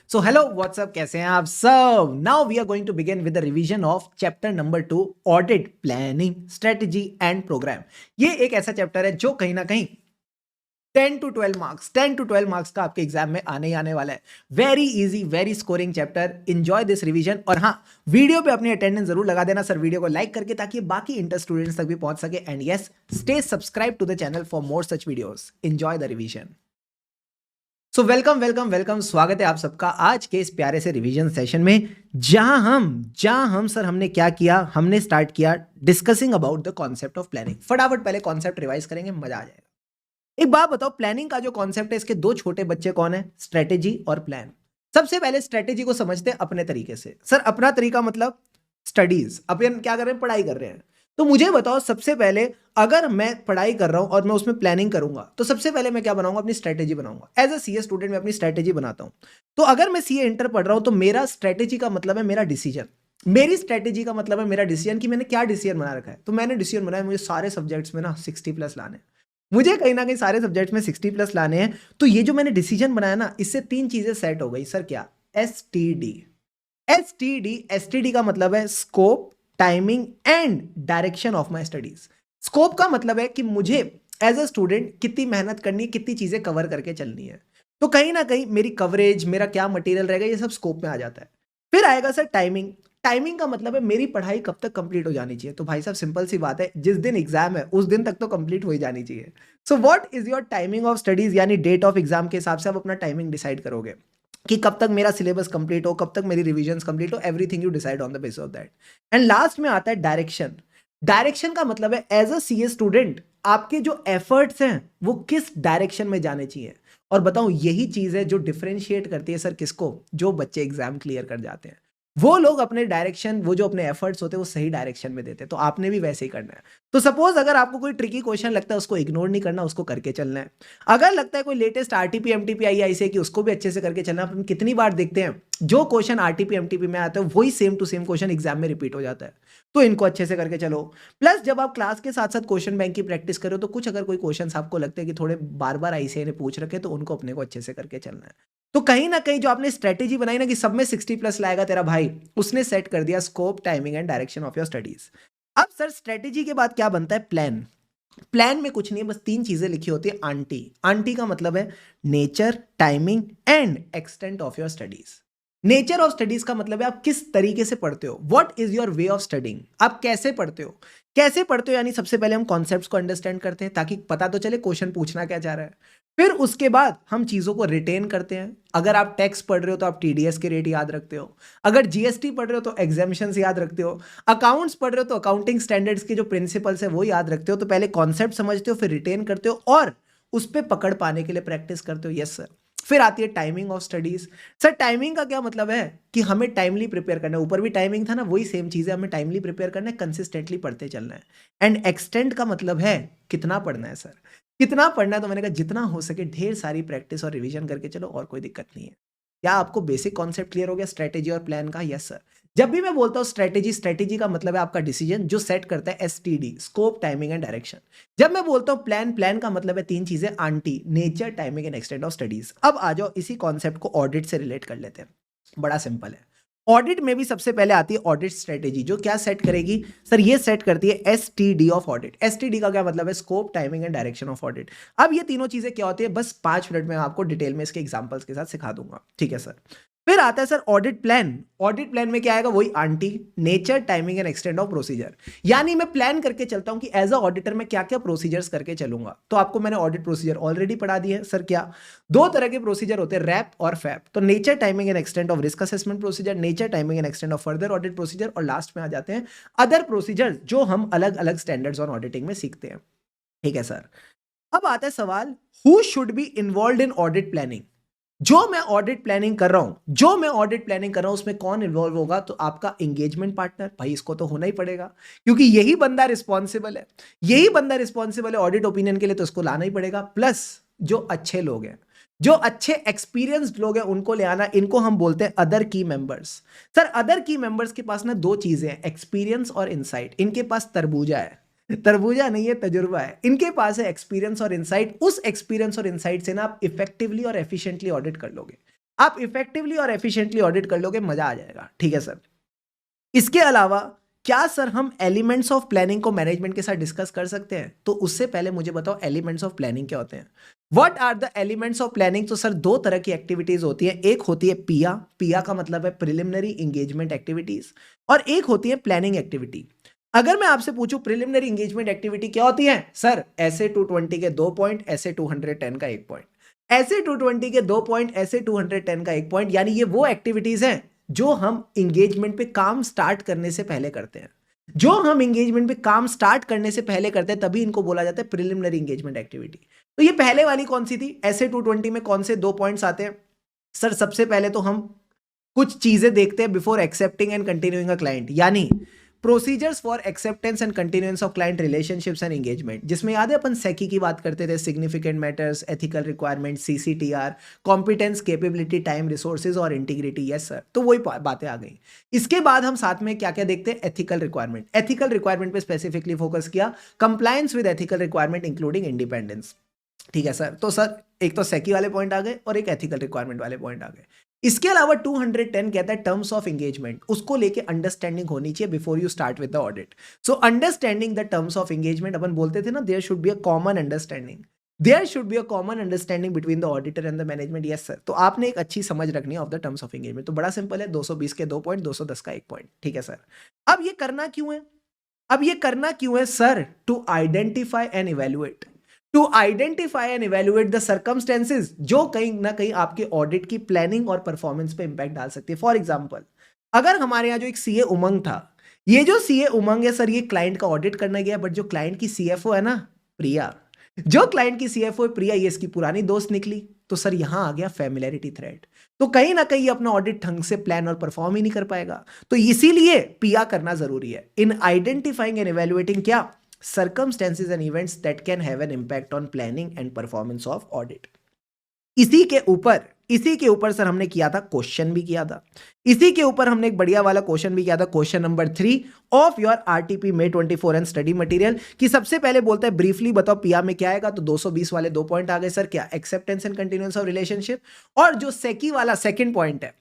So hello, what's up? कैसे हैं आप सब? Now we are going to begin with the revision of chapter number 2, audit planning, strategy and program. ये एक ऐसा चैप्टर है जो कहीं ना कहीं 10 to 12 मार्क्स का आपके एग्जाम में आने ही आने वाला है. Very easy, very scoring chapter. Enjoy this revision. और हाँ, वीडियो पे अपनी अटेंडेंस जरूर लगा देना सर, वीडियो को लाइक करके, ताकि बाकी इंटर स्टूडेंट्स तक भी पहुंच सके. And yes, stay subscribe to the channel for more such videos. Enjoy the revision. So welcome welcome welcome, स्वागत है आप सबका आज के इस प्यारे से रिवीजन सेशन में, जहां हम सर हमने क्या किया, हमने स्टार्ट किया discussing about the concept of planning. फटाफट पहले कॉन्सेप्ट रिवाइज करेंगे, मजा आ जाएगा. एक बात बताओ, प्लानिंग का जो कॉन्सेप्ट है, इसके दो छोटे बच्चे कौन है? स्ट्रेटेजी और प्लान. सबसे पहले स्ट्रेटेजी को समझते हैं अपने तरीके से. सर अपना तरीका मतलब स्टडीज. अपन क्या कर रहे हैं? पढ़ाई कर रहे हैं. तो मुझे बताओ, सबसे पहले अगर मैं पढ़ाई कर रहा हूं और मैं उसमें प्लानिंग करूंगा, तो सबसे पहले मैं क्या बनाऊंगा? अपनी स्ट्रेटेजी बनाऊंगा. एज अ सीए स्टूडेंट मैं अपनी स्ट्रेटेजी बनाता हूं. तो अगर मैं सीए इंटर पढ़ रहा हूं, तो मेरा स्ट्रेटेजी का मतलब है मेरा डिसीजन. मेरी स्ट्रेटेजी का मतलब है मेरा डिसीजन, कि मैंने क्या डिसीजन बना रखा है. तो मैंने डिसीजन बनाया मुझे सारे सब्जेक्ट्स में ना 60+ लाने. मुझे कहीं ना कहीं सारे सब्जेक्ट्स में 60+ लाने हैं. तो ये जो मैंने डिसीजन बनाया ना, इससे 3 चीजें सेट हो गई. सर क्या? एसटीडी. एसटीडी का मतलब है scope, timing and direction of my studies. Scope का मतलब है कि मुझे एज अ स्टूडेंट कितनी मेहनत करनी है, कितनी चीजें कवर करके चलनी है. तो कहीं ना कहीं मेरी कवरेज, मेरा क्या मटेरियल रहेगा, ये सब स्कोप में आ जाता है. फिर आएगा सर टाइमिंग. टाइमिंग का मतलब है मेरी पढ़ाई कब तक कंप्लीट हो जानी चाहिए. तो भाई साहब सिंपल सी बात है, जिस दिन एग्जाम है उस दिन तक तो कंप्लीट हो ही जानी चाहिए. So what is your timing of studies, यानी डेट ऑफ एग्जाम के हिसाब से आप अपना टाइमिंग डिसाइड करोगे कि कब तक मेरा सिलेबस कंप्लीट हो, कब तक मेरी रिविजन्स कंप्लीट हो. Everything you decide on the basis of that. And last में आता है डायरेक्शन. डायरेक्शन का मतलब है एज अ सीए स्टूडेंट आपके जो एफर्ट्स हैं वो किस डायरेक्शन में जाने चाहिए. और बताऊं, यही चीज है जो डिफरेंशिएट करती है सर किसको? जो बच्चे एग्जाम क्लियर कर जाते हैं, वो लोग अपने डायरेक्शन, वो जो अपने एफर्ट्स होते हैं वो सही डायरेक्शन में देते हैं. तो आपने भी वैसे ही करना है. तो सपोज अगर आपको कोई ट्रिकी क्वेश्चन लगता है, उसको इग्नोर नहीं करना, उसको करके चलना है. अगर लगता है कोई लेटेस्ट आरटीपी एमटीपी आई है ऐसे कि उसको भी अच्छे से करके चलना. अपन कितनी बार देखते हैं जो क्वेश्चन आरटीपी एमटीपी में आता है वही same to same question exam में रिपीट हो जाता है. तो इनको अच्छे से करके चलो. प्लस जब आप क्लास के साथ साथ क्वेश्चन बैंक की प्रैक्टिस करो, तो कुछ अगर कोई क्वेश्चन आपको लगता है कि थोड़े बार बार आईसीआई ने पूछ रखे, तो उनको अपने को अच्छे से करके चलना है. तो कहीं ना कहीं जो आपने स्ट्रेटेजी बनाई ना कि सब में 60+ लाएगा तेरा भाई, उसने सेट कर दिया scope, timing and direction of your studies. अब सर स्ट्रेटेजी के बाद क्या बनता है? प्लान. प्लान में कुछ नहीं है, बस 3 चीजें लिखी होती है. आंटी. आंटी का मतलब है nature, timing and extent of your studies. Nature of studies का मतलब है आप किस तरीके से पढ़ते हो. What is your way of studying. आप कैसे पढ़ते हो, कैसे पढ़ते हो, यानी सबसे पहले हम कॉन्सेप्ट्स को अंडरस्टैंड करते हैं ताकि पता तो चले क्वेश्चन पूछना क्या चाह रहा है. फिर उसके बाद हम चीजों को रिटेन करते हैं. अगर आप टैक्स पढ़ रहे हो तो आप टीडीएस के रेट याद रखते हो. अगर जीएसटी पढ़ रहे हो तो एग्जामिशंस याद रखते हो. अकाउंट्स पढ़ रहे हो तो अकाउंटिंग स्टैंडर्ड्स के जो प्रिंसिपल्स है वो याद रखते हो. तो पहले कॉन्सेप्ट समझते हो, फिर रिटेन करते हो और उस पर पकड़ पाने के लिए प्रैक्टिस करते हो. Yes sir. फिर आती है timing of studies. Sir timing का क्या मतलब है कि हमें टाइमली प्रिपेयर करना है. ऊपर भी टाइमिंग था ना, वही सेम चीज है. हमें टाइमली प्रिपेयर करना है, कंसिस्टेंटली पढ़ते चलना है. एंड एक्सटेंड का मतलब है कितना पढ़ना है. सर कितना पढ़ना है, तो मैंने कहा जितना हो सके ढेर सारी प्रैक्टिस और रिवीजन करके चलो, और कोई दिक्कत नहीं है. क्या आपको बेसिक कॉन्सेप्ट क्लियर हो गया स्ट्रेटेजी और प्लान का? Yes sir. जब भी मैं बोलता हूं स्ट्रेटेजी, स्ट्रेटेजी का मतलब है आपका डिसीजन जो सेट करता है STD, scope, timing and direction. जब मैं बोलता हूं प्लान, प्लान का मतलब है 3 चीजें. Aunty, nature, timing and extent of studies. अब आ जाओ इसी कॉन्सेप्ट को ऑडिट से रिलेट कर लेते हैं. बड़ा सिंपल है. ऑडिट में भी सबसे पहले आती है ऑडिट स्ट्रेटेजी, जो क्या सेट करेगी? सर ये सेट करती है एसटीडी ऑफ ऑडिट. एसटीडी का क्या मतलब है? Scope, timing and direction of audit. अब ये तीनों चीजें क्या होती है, बस 5 मिनट में आपको डिटेल में इसके एग्जांपल्स के साथ सिखा दूंगा. ठीक है सर. फिर आता है sir audit plan. Audit plan में क्या आएगा? वही aunty, nature, timing and extent of procedure. यानी मैं प्लान करके चलता हूं कि एज अ ऑडिटर मैं क्या क्या प्रोसीजर्स करके चलूंगा. तो आपको मैंने ऑडिट प्रोसीजर ऑलरेडी पढ़ा दिए. सर क्या? 2 तरह के प्रोसीजर होते हैं, रैप और फैप. तो nature, timing and extent of risk assessment procedure, nature, timing and extent of further audit procedure, और लास्ट में आ जाते हैं अदर प्रोसीजर जो हम अलग अलग स्टैंडर्ड्स ऑन ऑडिटिंग में सीखते हैं. ठीक है सर. अब आता है सवाल, who should be involve in audit planning. जो मैं ऑडिट प्लानिंग कर रहा हूं, उसमें कौन इन्वॉल्व होगा? तो आपका एंगेजमेंट पार्टनर. भाई इसको तो होना ही पड़ेगा, क्योंकि यही बंदा रिस्पॉन्सिबल है. ऑडिट ओपिनियन के लिए, तो इसको लाना ही पड़ेगा. प्लस जो अच्छे लोग हैं, जो अच्छे एक्सपीरियंस्ड लोग हैं, उनको ले आना. इनको हम बोलते हैं अदर की मेंबर्स. सर अदर की मेंबर्स के पास ना 2 चीजें हैं, एक्सपीरियंस और इनसाइट. इनके पास तरबूजा है, तरबूजा नहीं है, तजुर्बा है. इनके पास है एक्सपीरियंस और इनसाइट. उस एक्सपीरियंस और इनसाइट से ना आप इफेक्टिवली और एफिशिएंटली ऑडिट कर लोगे. आप इफेक्टिवली और एफिशिएंटली ऑडिट कर लोगे, मजा आ जाएगा। ठीक है सर। इसके अलावा क्या सर हम एलिमेंट्स ऑफ प्लानिंग को मैनेजमेंट के साथ डिस्कस कर सकते हैं? तो उससे पहले मुझे बताओ एलिमेंट्स ऑफ प्लानिंग क्या होते हैं। What are the elements of planning? तो सर दो तरह की एक्टिविटीज होती है, एक होती है पिया, पिया का मतलब है प्रिलिमिनरी एंगेजमेंट एक्टिविटीज, और एक होती है प्लानिंग एक्टिविटी। अगर मैं आपसे पूछूं प्रिलिमिनरी एंगेजमेंट एक्टिविटी क्या होती है? सर ऐसे 220 के 2 पॉइंट, ऐसे 210 का 1 पॉइंट, ऐसे 220 के 2 पॉइंट, ऐसे 210 का 1 पॉइंट, यानी ये वो एक्टिविटीज हैं जो हम एंगेजमेंट पे काम स्टार्ट करने से पहले करते हैं। जो हम एंगेजमेंट पे काम स्टार्ट करने से पहले करते हैं तभी इनको बोला जाता है प्रिलिमिनरी एंगेजमेंट एक्टिविटी। तो ये पहले वाली कौन सी थी? ऐसे 220 में कौन से 2 पॉइंट्स आते हैं? सर सबसे पहले तो हम कुछ चीजें देखते हैं before accepting and continuing a client, यानी procedures for acceptance and continuance of client relationships and engagement, जिसमें याद है अपन सेकी की बात करते थे, significant matters, ethical requirement, CCTR, competence, capability, time, resources और इंटीग्रिटी। यस सर, तो वही बातें आ गई। इसके बाद हम साथ में क्या क्या देखते हैं? Ethical requirement. एथिकल रिक्वायरमेंट पे स्पेसिफिकली फोकस किया, compliance with ethical requirement including independence. ठीक है सर। तो सर एक तो सेकी वाले पॉइंट आ गए और एक एथिकल रिक्वायरमेंट वाले पॉइंट आ गए। इसके अलावा 210 कहता है टर्म्स ऑफ एंगेजमेंट, उसको लेके अंडरस्टैंडिंग होनी चाहिए before you start with the audit. So understanding the terms of engagement, अपन बोलते थे ना, there should be a common understanding, there should be a common understanding between the auditor and the management. Yes sir. तो आपने एक अच्छी समझ रखनी है of the terms of engagement. तो बड़ा सिंपल है, 220 के 2 पॉइंट, 210 का 1 पॉइंट। ठीक है सर। अब ये करना क्यों है? अब ये करना क्यों है sir? To identify and evaluate, to identify and evaluate the circumstances जो कहीं ना कहीं आपके ऑडिट की प्लानिंग और परफॉर्मेंस पे इंपैक्ट डाल सकती है। फॉर एग्जांपल, अगर हमारे यहाँ जो एक सीए उमंग था, ये जो सीए उमंग है सर, ये क्लाइंट का ऑडिट करने गया, बट जो क्लाइंट की सीएफओ है ना प्रिया, जो क्लाइंट की सीएफओ है प्रिया, ये इसकी पुरानी दोस्त निकली। तो सर यहां आ गया फैमिलियरिटी थ्रेट, तो कहीं ना कहीं अपना ऑडिट ढंग से प्लान और परफॉर्म ही नहीं कर पाएगा। तो इसीलिए पिया करना जरूरी है इन आइडेंटिफाइंग एंड इवेल्युएटिंग क्या? circumstances and events that can have an impact on planning and performance of audit। इसी के ऊपर सर हमने किया था क्वेश्चन भी किया था, इसी के ऊपर हमने एक बढ़िया वाला क्वेश्चन भी किया था, question number 3 of your RTP May 24 and study material, कि सबसे पहले बोलता है ब्रीफली बताओ पिया में क्या आएगा। तो 220 वाले 2 पॉइंट आ गए सर, क्या? Acceptance and continuance of relationship, और जो सेकी वाला सेकंड पॉइंट है,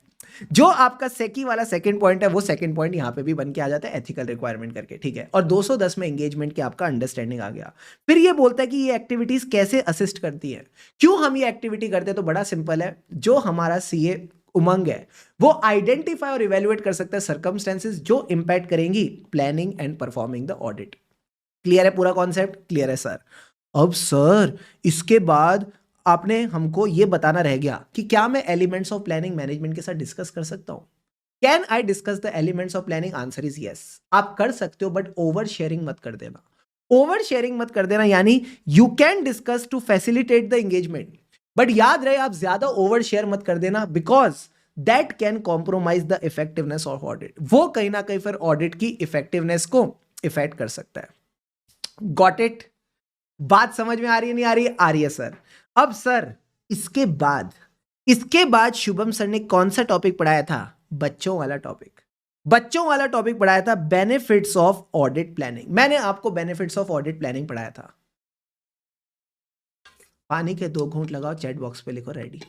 जो आपका सेकी वाला सेकंड पॉइंट है, वो सेकंड पॉइंट यहां पे भी बन के आ जाता है एथिकल रिक्वायरमेंट करके। ठीक है। और 210 में एंगेजमेंट के आपका अंडरस्टैंडिंग आ गया। फिर ये बोलता है कि ये एक्टिविटीज कैसे असिस्ट करती है, क्यों हम ये एक्टिविटी करते हैं? तो बड़ा सिंपल है, जो हमारा सीए उमंग है वो आइडेंटिफाई और इवेल्युएट कर सकता है सर्कमस्टेंसेस जो इंपैक्ट करेंगी planning and performing the audit. Clear है पूरा कॉन्सेप्ट? क्लियर है सर। अब सर इसके बाद आपने हमको ये बताना रह गया कि क्या मैं एलिमेंट्स ऑफ प्लानिंग मैनेजमेंट के साथ डिस्कस कर सकता हूं? Can I discuss the elements of planning? Answer is yes, आप कर सकते हो, बट ओवर शेयरिंग मत कर देना। ओवर शेयरिंग मत कर देना, यानी you can discuss to facilitate the engagement, but याद रहे आप ज्यादा ओवर शेयर मत कर देना, because that can compromise the effectiveness of audit. वो कहीं ना कहीं फिर ऑडिट की इफेक्टिवनेस को इफेक्ट कर सकता है। Got it? बात समझ में आ रही है नहीं आ रही है? आ रही है सर। अब सर इसके बाद शुभम सर ने कौन सा टॉपिक पढ़ाया था? बच्चों वाला टॉपिक। बच्चों वाला टॉपिक पढ़ाया था, बेनिफिट्स ऑफ ऑडिट प्लानिंग। मैंने आपको बेनिफिट्स ऑफ ऑडिट प्लानिंग पढ़ाया था। पानी के 2 घूंट लगाओ, चैट बॉक्स पे लिखो रेडी।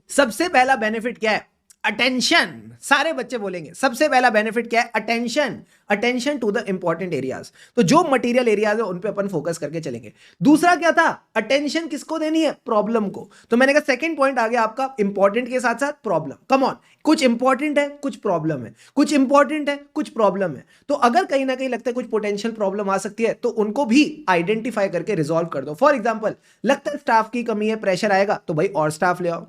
सबसे पहला बेनिफिट क्या है? अटेंशन। सारे बच्चे बोलेंगे सबसे पहला बेनिफिट क्या है? Attention. Attention to the important areas. तो जो मटेरियल एरियाज है उन पे अपन फोकस करके चलेंगे। दूसरा क्या था? अटेंशन किसको देनी है? प्रॉब्लम को। तो मैंने कहा सेकंड पॉइंट आ गया आपका इंपॉर्टेंट के साथ साथ प्रॉब्लम। कम ऑन, कुछ इंपॉर्टेंट है, कुछ प्रॉब्लम है, कुछ इंपॉर्टेंट है, कुछ प्रॉब्लम है। तो अगर कहीं ना कहीं लगता है कुछ पोटेंशियल प्रॉब्लम आ सकती है तो उनको भी आइडेंटिफाई करके रिजॉल्व कर दो। फॉर एग्जाम्पल, लगता है स्टाफ की कमी है, प्रेशर आएगा, तो भाई और स्टाफ ले आओ।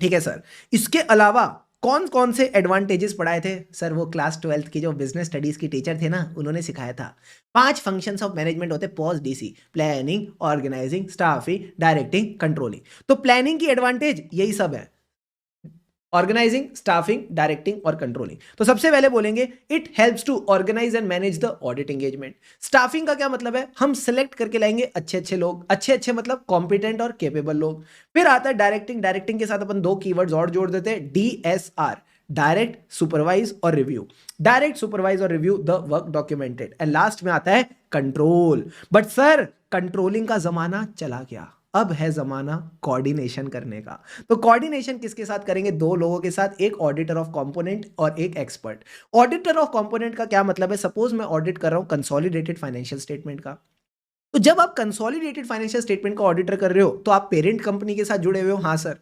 ठीक है सर। इसके अलावा कौन कौन से एडवांटेजेस पढ़ाए थे सर? वो क्लास 12th की जो बिजनेस स्टडीज की टीचर थे ना, उन्होंने सिखाया था। 5 फंक्शंस ऑफ मैनेजमेंट होते, POS DC, planning, organising, staffing, directing, controlling. तो प्लानिंग की एडवांटेज यही सब है, ऑर्गेनाइजिंग, स्टाफिंग, डायरेक्टिंग और कंट्रोलिंग। तो सबसे पहले बोलेंगे it helps to organise and manage the audit engagement. Staffing का क्या मतलब है? हम सिलेक्ट करके लाएंगे अच्छे अच्छे लोग, अच्छे अच्छे मतलब कॉम्पिटेंट और केपेबल लोग। फिर आता है डायरेक्टिंग। डायरेक्टिंग के साथ अपन 2 कीवर्ड्स और जोड़ देते हैं, DSR, डायरेक्ट, सुपरवाइज और रिव्यू। डायरेक्ट, सुपरवाइज और review the work documented. And last में आता है कंट्रोल। बट सर कंट्रोलिंग का जमाना चला गया, अब है जमाना कोऑर्डिनेशन करने का। तो कोऑर्डिनेशन किसके साथ करेंगे? दो लोगों के साथ, एक ऑडिटर ऑफ कंपोनेंट और एक एक्सपर्ट। ऑडिटर ऑफ कंपोनेंट का क्या मतलब है? सपोज मैं ऑडिट कर रहा हूं कंसोलिडेटेड फाइनेंशियल स्टेटमेंट का। तो जब आप कंसोलिडेटेड फाइनेंशियल स्टेटमेंट का ऑडिटर कर रहे हो तो आप पेरेंट कंपनी के साथ जुड़े हुए हो, हाँ सर।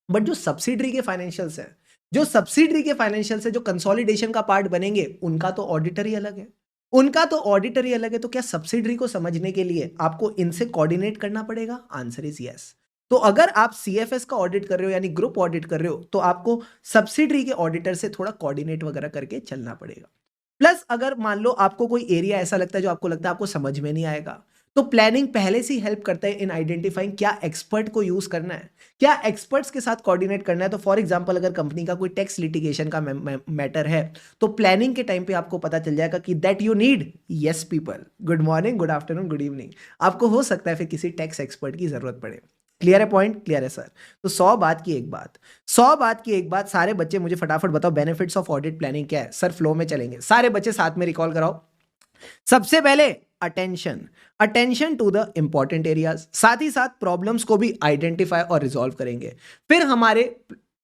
बट जो सब्सिडरी के फाइनेंशियल्स है, जो सब्सिडरी के फाइनेंशियल्स है, जो कंसोलिडेशन का पार्ट बनेंगे, उनका तो ऑडिटर ही अलग है, उनका तो ऑडिटर ही अलग है। तो क्या सब्सिडरी को समझने के लिए आपको इनसे कोऑर्डिनेट करना पड़ेगा? Answer is yes. तो अगर आप सीएफएस का ऑडिट कर रहे हो यानी ग्रुप ऑडिट कर रहे हो, तो आपको सब्सिडरी के ऑडिटर से थोड़ा कोऑर्डिनेट वगैरह करके चलना पड़ेगा। प्लस अगर मान लो आपको कोई एरिया ऐसा लगता है जो आपको लगता है आपको समझ में नहीं आएगा, तो प्लानिंग पहले से ही हेल्प करता है इन आइडेंटिफाइंग क्या एक्सपर्ट को यूज करना है, क्या एक्सपर्ट्स के साथ कोऑर्डिनेट करना है। तो फॉर एग्जांपल अगर कंपनी का कोई टैक्स लिटिगेशन का मैटर है, तो प्लानिंग के टाइम पे आपको पता चल जाएगा कि that you need yes people, good morning, good afternoon, good evening. आपको हो सकता है फिर किसी टैक्स एक्सपर्ट की जरूरत पड़े। क्लियर है पॉइंट? क्लियर है सर। तो 100 बात की एक बात, 100 बात की एक बात। सारे बच्चे मुझे फटाफट बताओ बेनिफिट्स ऑफ ऑडिट प्लानिंग क्या है? सर फ्लो में चलेंगे, सारे बच्चे साथ में रिकॉल कराओ। सबसे पहले attention, attention to the important areas, साथ ही साथ प्रॉब्लम्स को भी आइडेंटिफाई और रिजॉल्व करेंगे। फिर हमारे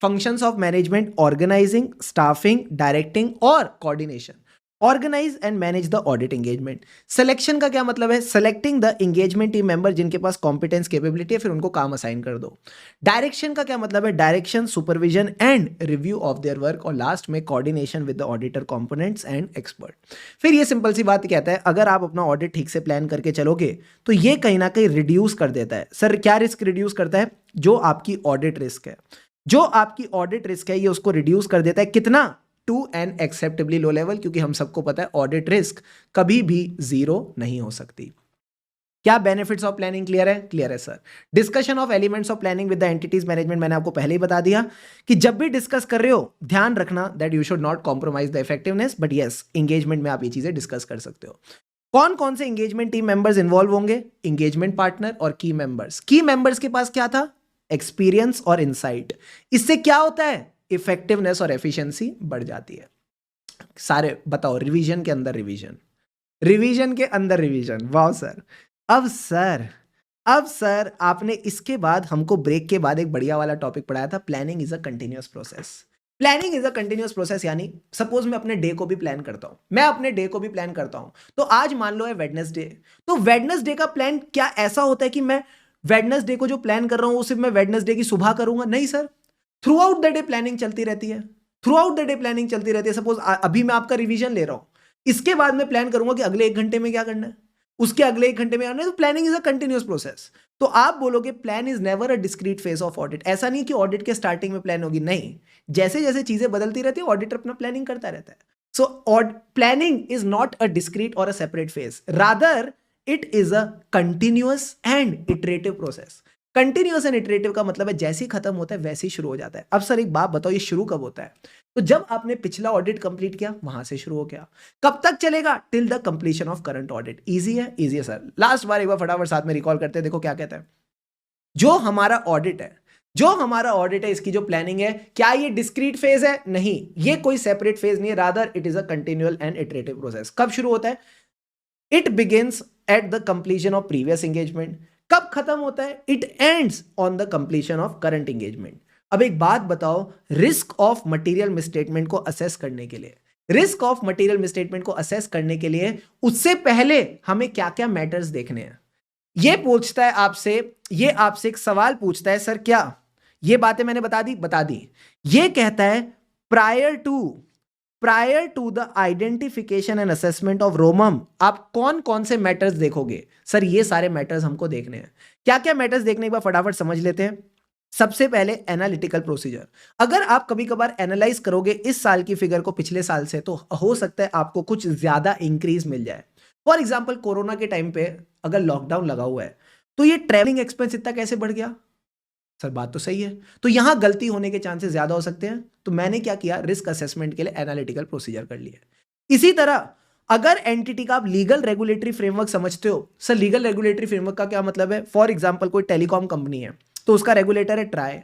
functions of management, organising, staffing, directing और coordination. Organise and manage the audit engagement. Selection का क्या मतलब है? Selecting the engagement team member जिनके पास कॉम्पिटेंस, कैपेबिलिटी है, फिर उनको काम असाइन कर दो। डायरेक्शन का क्या मतलब है? Direction, supervision and review of their work. और लास्ट में coordination with the auditor components and expert. फिर ये सिंपल सी बात कहता है, अगर आप अपना ऑडिट ठीक से प्लान करके चलोगे तो ये कहीं ना कहीं रिड्यूस कर देता है। सर क्या रिस्क रिड्यूस करता है? जो आपकी ऑडिट रिस्क है, जो आपकी ऑडिट रिस्क है, ये उसको रिड्यूस कर देता है। कितना? To an acceptably low level, क्योंकि हम सबको पता है ऑडिट रिस्क कभी भी जीरो नहीं हो सकती। क्या बेनिफिट्स ऑफ प्लानिंग क्लियर है? क्लियर है sir. Discussion of elements of planning with the entities management, मैंने आपको पहले ही बता दिया कि जब भी डिस्कस कर रहे हो ध्यान रखना that you should not compromise the effectiveness, but yes engagement में आप ये चीजें डिस्कस कर सकते हो। कौन कौन से एंगेजमेंट टीम मेंबर्स इन्वॉल्व होंगे? एंगेजमेंट पार्टनर और की मेंबर्स। की मेंबर्स के पास क्या था? एक्सपीरियंस और इनसाइट। इससे क्या होता है? इफेक्टिवनेस और एफिशिएंसी बढ़ जाती है। सारे बताओ, रिवीजन के अंदर रिवीजन, रिवीजन के अंदर रिवीजन। वाह सर। अब सर आपने इसके बाद हमको ब्रेक के बाद एक बढ़िया वाला टॉपिक पढ़ाया था, planning is a continuous process. Planning is a continuous process यानी सपोज मैं अपने डे को भी प्लान करता हूं, मैं अपने डे को भी प्लान करता हूं। तो आज मान लो है वेडनेसडे, तो वेडनेसडे का प्लान क्या ऐसा होता है कि मैं वेडनेसडे को जो प्लान कर रहा हूं वो सिर्फ मैं वेडनेसडे की सुबह करूंगा? नहीं sir, through out the day planning चलती रहती है, through out the day planning चलती रहती है। सपोज अभी मैं आपका रिवीजन ले रहा हूं, इसके बाद मैं प्लान करूंगा कि अगले 1 घंटे में क्या करना है, उसके अगले 1 घंटे में करना है। तो planning is a continuous process. तो आप बोलोगे plan is never a discrete phase of audit. ऐसा नहीं कि ऑडिट के स्टार्टिंग में प्लान होगी, नहीं, जैसे जैसे चीजें बदलती रहती है ऑडिटर अपना प्लानिंग करता रहता है। So planning is not a discrete और a separate phase, rather it is a continuous and iterative process. Continuous and iterative का मतलब है जैसे ही खत्म होता है वैसे ही शुरू हो जाता है। अब सर एक बात बताओ, ये शुरू कब होता है? तो जब आपने पिछला ऑडिट कंप्लीट किया वहां से शुरू हो गया। कब तक चलेगा? Till the completion of current audit. Easy है? इजी है सर। लास्ट बार एक बार फटाफट साथ में रिकॉल करते हैं, देखो क्या कहता है। जो हमारा ऑडिट है, जो हमारा ऑडिट है, इसकी जो प्लानिंग है, क्या ये डिस्क्रीट फेज है? नहीं, ये कोई सेपरेट फेज नहीं है, rather it is a continual and iterative process. कब शुरू होता है? It begins at the completion of previous engagement. कब खत्म होता है? It ends on the completion of current engagement. अब एक बात बताओ, रिस्क ऑफ मटेरियल मिसस्टेटमेंट को असेस करने के लिए, रिस्क ऑफ मटेरियल मिसस्टेटमेंट को असेस करने के लिए उससे पहले हमें क्या क्या मैटर्स देखने हैं? ये पूछता है आपसे, ये आपसे एक सवाल पूछता है, सर क्या ये बातें मैंने बता दी। ये कहता है prior to the identification and assessment of ROMM आप कौन कौन से मैटर्स देखोगे? सर ये सारे मैटर्स हमको देखने हैं। क्या क्या मैटर्स देखने के बाद फटाफट समझ लेते हैं। सबसे पहले एनालिटिकल प्रोसीजर। अगर आप कभी कभार एनालाइज करोगे इस साल की फिगर को पिछले साल से, तो हो सकता है आपको कुछ ज्यादा इंक्रीज मिल जाए। फॉर एग्जाम्पल कोरोना के टाइम पे अगर लॉकडाउन लगा हुआ है तो ये ट्रेवलिंग एक्सपेंस इतना कैसे बढ़ गया? सर बात तो सही है, तो यहां गलती होने के चांसेस ज्यादा हो सकते हैं। तो मैंने क्या किया, रिस्क असेसमेंट के लिए एनालिटिकल प्रोसीजर कर लिया। इसी तरह अगर एंटिटी का आप लीगल रेगुलेटरी फ्रेमवर्क समझते हो, सर लीगल रेगुलेटरी फ्रेमवर्क का क्या मतलब है? फॉर एग्जांपल कोई टेलीकॉम कंपनी है तो उसका रेगुलेटर है ट्राई,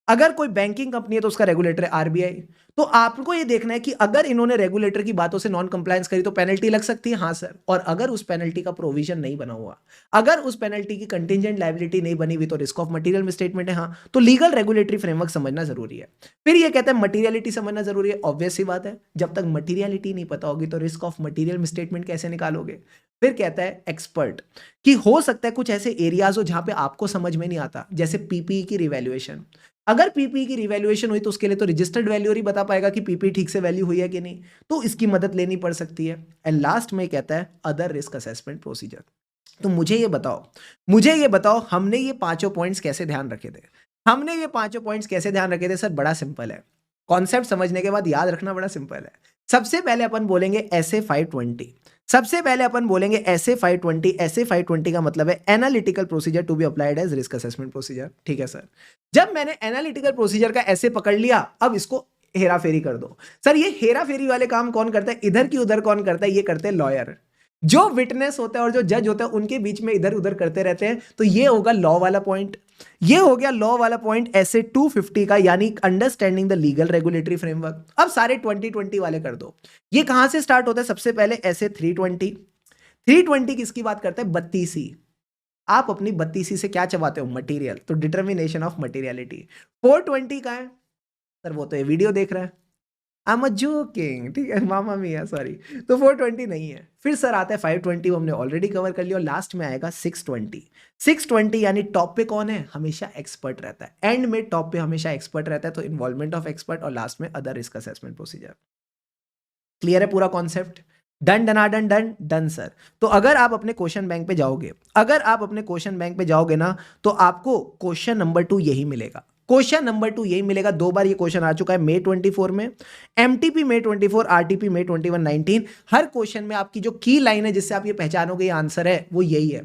अगर कोई बैंकिंग कंपनी है तो उसका रेगुलेटर है आरबीआई। तो आपको ये देखना है कि अगर इन्होंने रेगुलेटर की बातों से नॉन कंप्लायंस करी तो पेनल्टी लग सकती है, हाँ सर। और अगर उस पेनल्टी का प्रोविजन नहीं बना हुआ, अगर उस पेनल्टी की कंटिजेंट लायबिलिटी नहीं बनी हुई तो रिस्क ऑफ मटेरियल मिसस्टेटमेंट है, हाँ। तो लीगल रेगुलेटरी फ्रेमवर्क समझना जरूरी है। फिर ये कहता है मटीरियलिटी समझना जरूरी है, ऑब्वियस सी बात है, जब तक मटीरियलिटी नहीं पता होगी तो रिस्क ऑफ मटीरियल मिसस्टेटमेंट कैसे निकालोगे। फिर कहता है एक्सपर्ट, कि हो सकता है कुछ ऐसे एरियाज हो जहां पे आपको समझ में नहीं आता, जैसे पीपीई की रिवैल्यूएशन। अगर पीपी की रिवैल्यूएशन हुई तो उसके लिए तो रजिस्टर्ड वैल्यूअर ही बता पाएगा कि पीपी ठीक से वैल्यू हुई है कि नहीं, तो इसकी मदद लेनी पड़ सकती है। एंड लास्ट में कहता है अदर रिस्क असेसमेंट प्रोसीजर। तो मुझे ये बताओ हमने ये पांचों पॉइंट्स कैसे ध्यान रखे थे। सर बड़ा सिंपल है, कॉन्सेप्ट समझने के बाद याद रखना बड़ा सिंपल है। सबसे पहले अपन बोलेंगे एसए 520। एसए 520 का मतलब है analytical procedure to be applied as risk assessment procedure, ठीक है सर। जब मैंने एनालिटिकल प्रोसीजर का ऐसे पकड़ लिया, अब इसको हेरा फेरी कर दो। सर ये हेरा फेरी वाले काम कौन करता है, इधर की उधर कौन करता है, ये करते हैं लॉयर। जो विटनेस होता है और जो जज होता है उनके बीच में इधर उधर करते रहते हैं। तो ये होगा लॉ वाला पॉइंट, ये हो गया लॉ वाला पॉइंट ऐसे 250 का, यानी understanding the legal regulatory framework. अब सारे 2020 वाले कर दो। ये कहां से स्टार्ट होता है, सबसे पहले ऐसे 320 किसकी बात करता है, 32C। आप अपनी 32C से क्या चबाते हो, मटेरियल, तो डिटर्मिनेशन ऑफ मटेरियलिटी। 420 का है सर, वो तो ये वीडियो देख रहा है, आई एम जोकिंग, ठीक है, मामा मिया, सॉरी। तो 420 नहीं है। फिर सर आता है 520, वो हमने ऑलरेडी कवर कर लिया। और लास्ट में आएगा 620 यानी टॉप पे कौन है, हमेशा एक्सपर्ट रहता है। एंड में टॉप पे हमेशा एक्सपर्ट रहता है, तो इन्वॉल्वमेंट ऑफ एक्सपर्ट, और लास्ट में other risk assessment procedure. Clear है पूरा कॉन्सेप्ट, डन डनाडन डन डन सर। तो अगर आप अपने क्वेश्चन बैंक पे जाओगे ना, तो आपको क्वेश्चन नंबर 2 यही मिलेगा। 2 बार ये क्वेश्चन आ चुका है May 24 में, एमटीपी May 24, आरटीपी May 21 19। हर क्वेश्चन में आपकी जो की लाइन है जिससे आप ये पहचानोगे ये आंसर है, वो यही है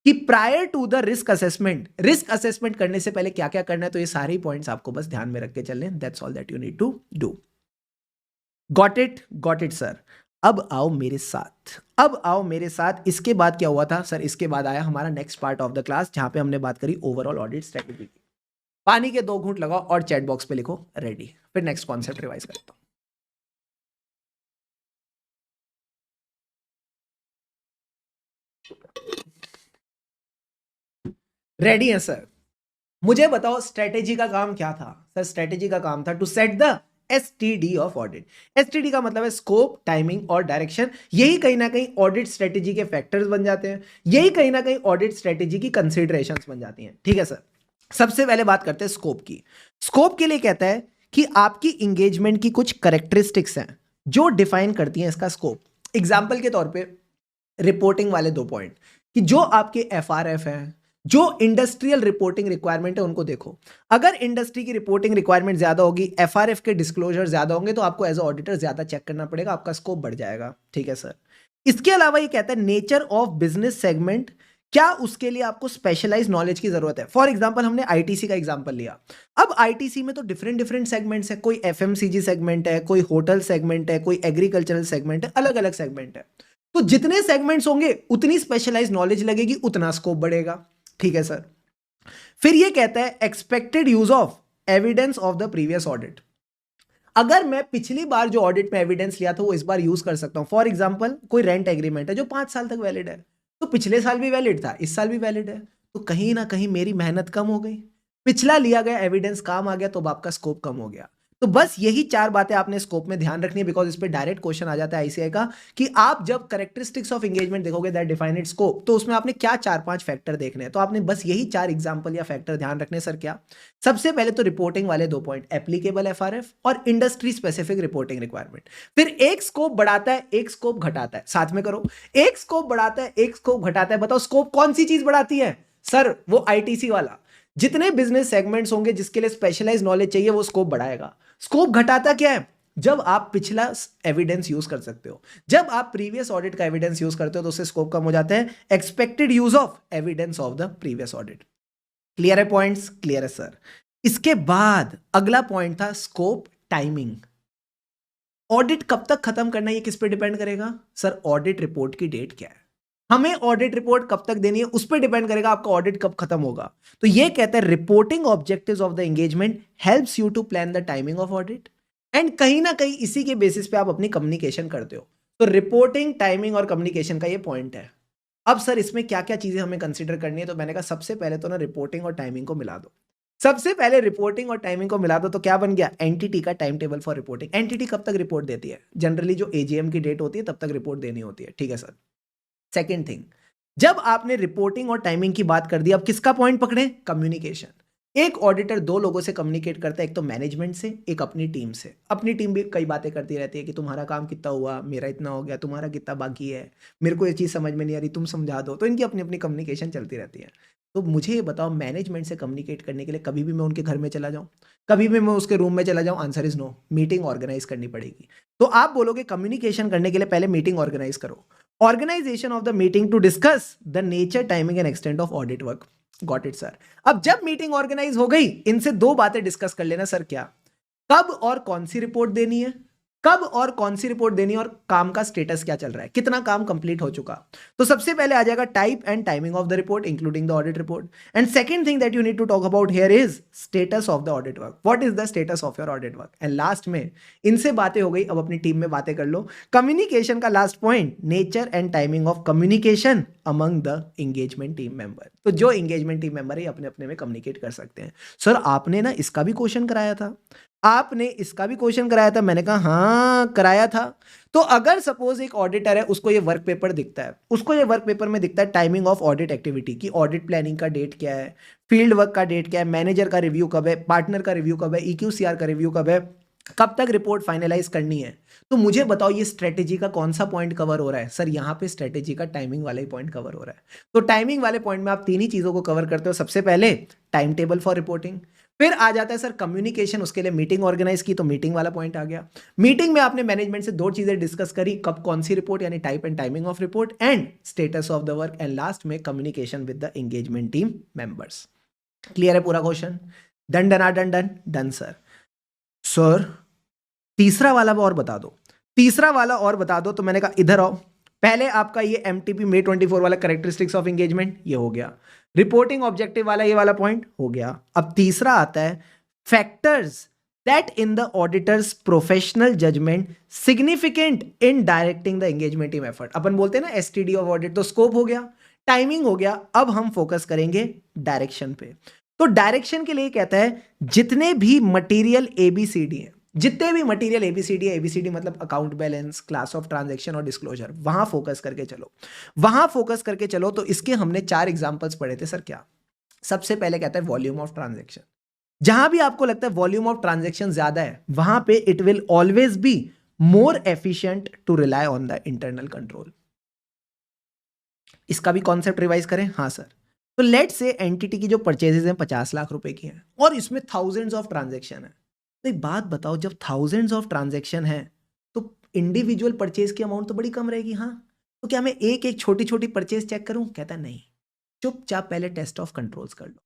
कि prior to the risk assessment करने से पहले क्या क्या करना है। तो ये सारे पॉइंट्स आपको बस ध्यान में रख के चलने, that's all that you need to do. Got it sir. अब आओ मेरे साथ। इसके बाद क्या हुआ था सर, इसके बाद आया हमारा next part of the class, जहां पे हमने बात करी ओवरऑल ऑडिट स्ट्रेटेजी की। पानी के 2 घूंट लगाओ और चैट बॉक्स पे लिखो रेडी। फिर नेक्स्ट कॉन्सेप्ट रिवाइज करता हूं। रेडी है सर। मुझे बताओ स्ट्रेटेजी का काम क्या था सर, स्ट्रेटेजी का काम था to set the STD of audit. STD का मतलब है स्कोप, टाइमिंग और डायरेक्शन। यही कहीं ना कहीं ऑडिट स्ट्रेटेजी के फैक्टर्स बन जाते हैं, यही कहीं ना कहीं ऑडिट स्ट्रेटेजी की कंसीडरेशंस बन जाती हैं, ठीक है सर। सबसे पहले बात करते हैं स्कोप की। स्कोप के लिए कहता है कि आपकी इंगेजमेंट की कुछ करेक्टरिस्टिक्स हैं जो डिफाइन करती हैं इसका स्कोप। एग्जाम्पल के तौर पे रिपोर्टिंग वाले 2 पॉइंट, कि जो आपके एफआरएफ हैं, जो इंडस्ट्रियल रिपोर्टिंग रिक्वायरमेंट है उनको देखो। अगर इंडस्ट्री की रिपोर्टिंग रिक्वायरमेंट ज्यादा होगी, एफआरएफ के डिस्क्लोजर ज्यादा होंगे, तो आपको एज ऑडिटर ज्यादा चेक करना पड़ेगा, आपका स्कोप बढ़ जाएगा, ठीक है सर। इसके अलावा ये कहता है नेचर ऑफ बिजनेस सेगमेंट, क्या उसके लिए आपको स्पेशलाइज नॉलेज की जरूरत है। फॉर एग्जांपल हमने आईटीसी का एग्जांपल लिया। अब आईटीसी में तो डिफरेंट सेगमेंट्स है, कोई एफएमसीजी सेगमेंट है, कोई होटल सेगमेंट है, कोई एग्रीकल्चरल सेगमेंट है, अलग अलग सेगमेंट है। तो जितने सेगमेंट्स होंगे उतनी स्पेशलाइज नॉलेज लगेगी, उतना स्कोप बढ़ेगा, ठीक है सर। फिर ये कहता है expected use of evidence of the previous audit. अगर मैं पिछली बार जो ऑडिट में एविडेंस लिया था वो इस बार यूज कर सकता हूं। फॉर एग्जांपल कोई रेंट एग्रीमेंट है जो 5 साल तक वैलिड है, तो पिछले साल भी वैलिड था, इस साल भी वैलिड है, तो कहीं ना कहीं मेरी मेहनत कम हो गई, पिछला लिया गया एविडेंस काम आ गया, तो अब आपका स्कोप कम हो गया। तो बस यही 4 बातें आपने स्कोप में ध्यान रखनी है, बिकॉज इस पे डायरेक्ट क्वेश्चन आ जाता है आईसीआई का, कि आप जब कैरेक्टरिस्टिक्स ऑफ एंगेजमेंट देखोगे दैट डिफाइन इट स्कोप, तो उसमें आपने क्या 4-5 फैक्टर देखने हैं। तो आपने बस यही 4 एग्जांपल या फैक्टर ध्यान रखने। सर क्या, सबसे पहले तो रिपोर्टिंग वाले 2 पॉइंट, एप्लीकेबल एफआरएफ और इंडस्ट्री स्पेसिफिक रिपोर्टिंग रिक्वायरमेंट। फिर एक स्कोप बढ़ाता है, एक स्कोप घटाता है, साथ में करो। एक स्कोप बढ़ाता है, एक स्कोप घटाता है। बताओ स्कोप कौन सी चीज बढ़ाती है सर, वो आईटीसी वाला। जितने बिजनेस सेगमेंट्स होंगे जिसके लिए स्पेशलाइज नॉलेज चाहिए वो स्कोप बढ़ाएगा। स्कोप घटाता क्या है, जब आप पिछला एविडेंस यूज कर सकते हो, जब आप प्रीवियस ऑडिट का एविडेंस यूज करते हो तो उससे स्कोप कम हो जाता है। Expected use of evidence of the previous audit. Clear है पॉइंट्स, क्लियर है सर। इसके बाद अगला पॉइंट था स्कोप टाइमिंग। ऑडिट कब तक खत्म करना है, ये किस पे डिपेंड करेगा सर, ऑडिट रिपोर्ट की डेट क्या है। हमें ऑडिट रिपोर्ट कब तक देनी है उस पर डिपेंड करेगा आपका ऑडिट कब खत्म होगा। तो ये कहते हैं reporting objectives of the engagement helps you to plan the timing of audit and कहीं ना कहीं इसी के बेसिस पे आप अपनी कम्युनिकेशन करते हो। तो रिपोर्टिंग, टाइमिंग और कम्युनिकेशन का ये पॉइंट है। अब सर इसमें क्या क्या चीजें हमें कंसिडर करनी है, तो मैंने कहा सबसे पहले तो ना रिपोर्टिंग और टाइमिंग को मिला दो। सबसे पहले रिपोर्टिंग और टाइमिंग को मिला दो तो क्या बन गया, एनटीटी का time table for reporting. Entity कब तक रिपोर्ट देती है, जनरली जो एजीएम की डेट होती है तब तक रिपोर्ट देनी होती है, ठीक है सर। सेकेंड थिंग, जब आपने रिपोर्टिंग और टाइमिंग की बात कर दी, अब किसका पॉइंट पकड़े, कम्युनिकेशन। एक ऑडिटर दो लोगों से कम्युनिकेट करता है, एक तो मैनेजमेंट से, एक अपनी टीम से। अपनी टीम भी कई बातें करती रहती है कि तुम्हारा काम कितना हुआ, मेरा इतना हो गया, तुम्हारा कितना बाकी है, मेरे को ये चीज़ समझ में नहीं आ रही, तुम समझा दो। तो इनकी अपनी अपनी कम्युनिकेशन चलती रहती है। तो मुझे ये बताओ, मैनेजमेंट से कम्युनिकेट करने के लिए कभी भी मैं उनके घर में चला जाऊँ, कभी भी मैं उसके रूम में चला जाऊँ, answer is no, meeting organise करनी पड़ेगी। तो आप बोलोगे कम्युनिकेशन करने के लिए पहले मीटिंग ऑर्गेनाइज करो। Organisation of the meeting to discuss the nature, timing and extent of audit work. Got it sir. अब जब मीटिंग ऑर्गेनाइज हो गई, इनसे दो बातें डिस्कस कर लेना सर, क्या, कब और कौन सी रिपोर्ट देनी है, कब और कौन सी रिपोर्ट देनी है, और काम का स्टेटस क्या चल रहा है, कितना काम कंप्लीट हो चुका। तो सबसे पहले आ जाएगा type and timing of the report including the audit report. And second thing that you need to talk about here is status of the audit work. What is the status of your audit work. And last में, इनसे बातें हो गई, अब अपनी team में बातें कर लो। कम्युनिकेशन का last point, nature and timing of communication among the engagement team member. तो जो एंगेजमेंट टीम मेंबर है अपने अपने में कम्युनिकेट कर सकते हैं। सर आपने ना इसका भी क्वेश्चन कराया था, आपने इसका भी क्वेश्चन कराया था। मैंने कहा हाँ कराया था। तो अगर सपोज एक ऑडिटर है, उसको ये वर्क पेपर दिखता है, उसको ये वर्क पेपर में दिखता है टाइमिंग ऑफ ऑडिट एक्टिविटी की, ऑडिट प्लानिंग का डेट क्या है, फील्ड वर्क का डेट क्या है, मैनेजर का रिव्यू कब है, पार्टनर का रिव्यू कब है, EQCR का रिव्यू कब है, कब तक रिपोर्ट फाइनलाइज करनी है। तो मुझे बताओ ये स्ट्रेटेजी का कौन सा पॉइंट कवर हो रहा है। सर यहाँ पे स्ट्रेटेजी का टाइमिंग वाला ही पॉइंट कवर हो रहा है। तो टाइमिंग वाले पॉइंट में आप तीन ही चीजों को कवर करते हो। सबसे पहले टाइम टेबल फॉर रिपोर्टिंग, फिर आ जाता है सर कम्युनिकेशन, उसके लिए मीटिंग ऑर्गेनाइज की, तो मीटिंग वाला पॉइंट आ गया। मीटिंग में आपने मैनेजमेंट से दो चीजें डिस्कस करी, कब कौन सी रिपोर्ट, यानी type and timing of report, and status of the work, and last में communication with the engagement team members. Clear है पूरा question, done done done done done sir. Sir तीसरा वाला और बता दो, तीसरा वाला और बता दो। तो मैंने कहा इधर आओ, पहले आपका ये MTP May 24 वाला कैरेक्टरिस्टिक्स ऑफ एंगेजमेंट ये हो गया, रिपोर्टिंग ऑब्जेक्टिव वाला ये वाला पॉइंट हो गया। अब तीसरा आता है factors that in the auditor's professional judgement significant in directing the engagement team effort. अपन बोलते हैं ना STD ऑफ ऑडिट। तो स्कोप हो गया, टाइमिंग हो गया, अब हम फोकस करेंगे डायरेक्शन पे। तो डायरेक्शन के लिए कहता है जितने भी मटेरियल ABCD है, जितने भी मटेरियल ABCD है, ABCD मतलब account balance, class of transaction और डिस्क्लोजर, वहां फोकस करके चलो, वहां फोकस करके चलो। तो इसके हमने 4 एग्जांपल्स पढ़े थे सर। क्या, सबसे पहले कहता है वॉल्यूम ऑफ ट्रांजैक्शन। जहां भी आपको लगता है वॉल्यूम ऑफ ट्रांजैक्शन ज्यादा है, वहां पे it will always be more efficient to rely on the internal control. इसका भी कॉन्सेप्ट रिवाइज करें। हाँ सर, तो लेट से एंटिटी की जो परचेजेस हैं 50 लाख रुपए की हैं और इसमें थाउजेंड्स ऑफ ट्रांजैक्शन है। तो एक बात बताओ, जब थाउजेंड्स ऑफ ट्रांजैक्शन है तो इंडिविजुअल परचेज की अमाउंट तो बड़ी कम रहेगी। हाँ, तो क्या मैं एक एक छोटी छोटी परचेज चेक करूं? कहता नहीं, चुपचाप पहले टेस्ट ऑफ कंट्रोल्स कर लो।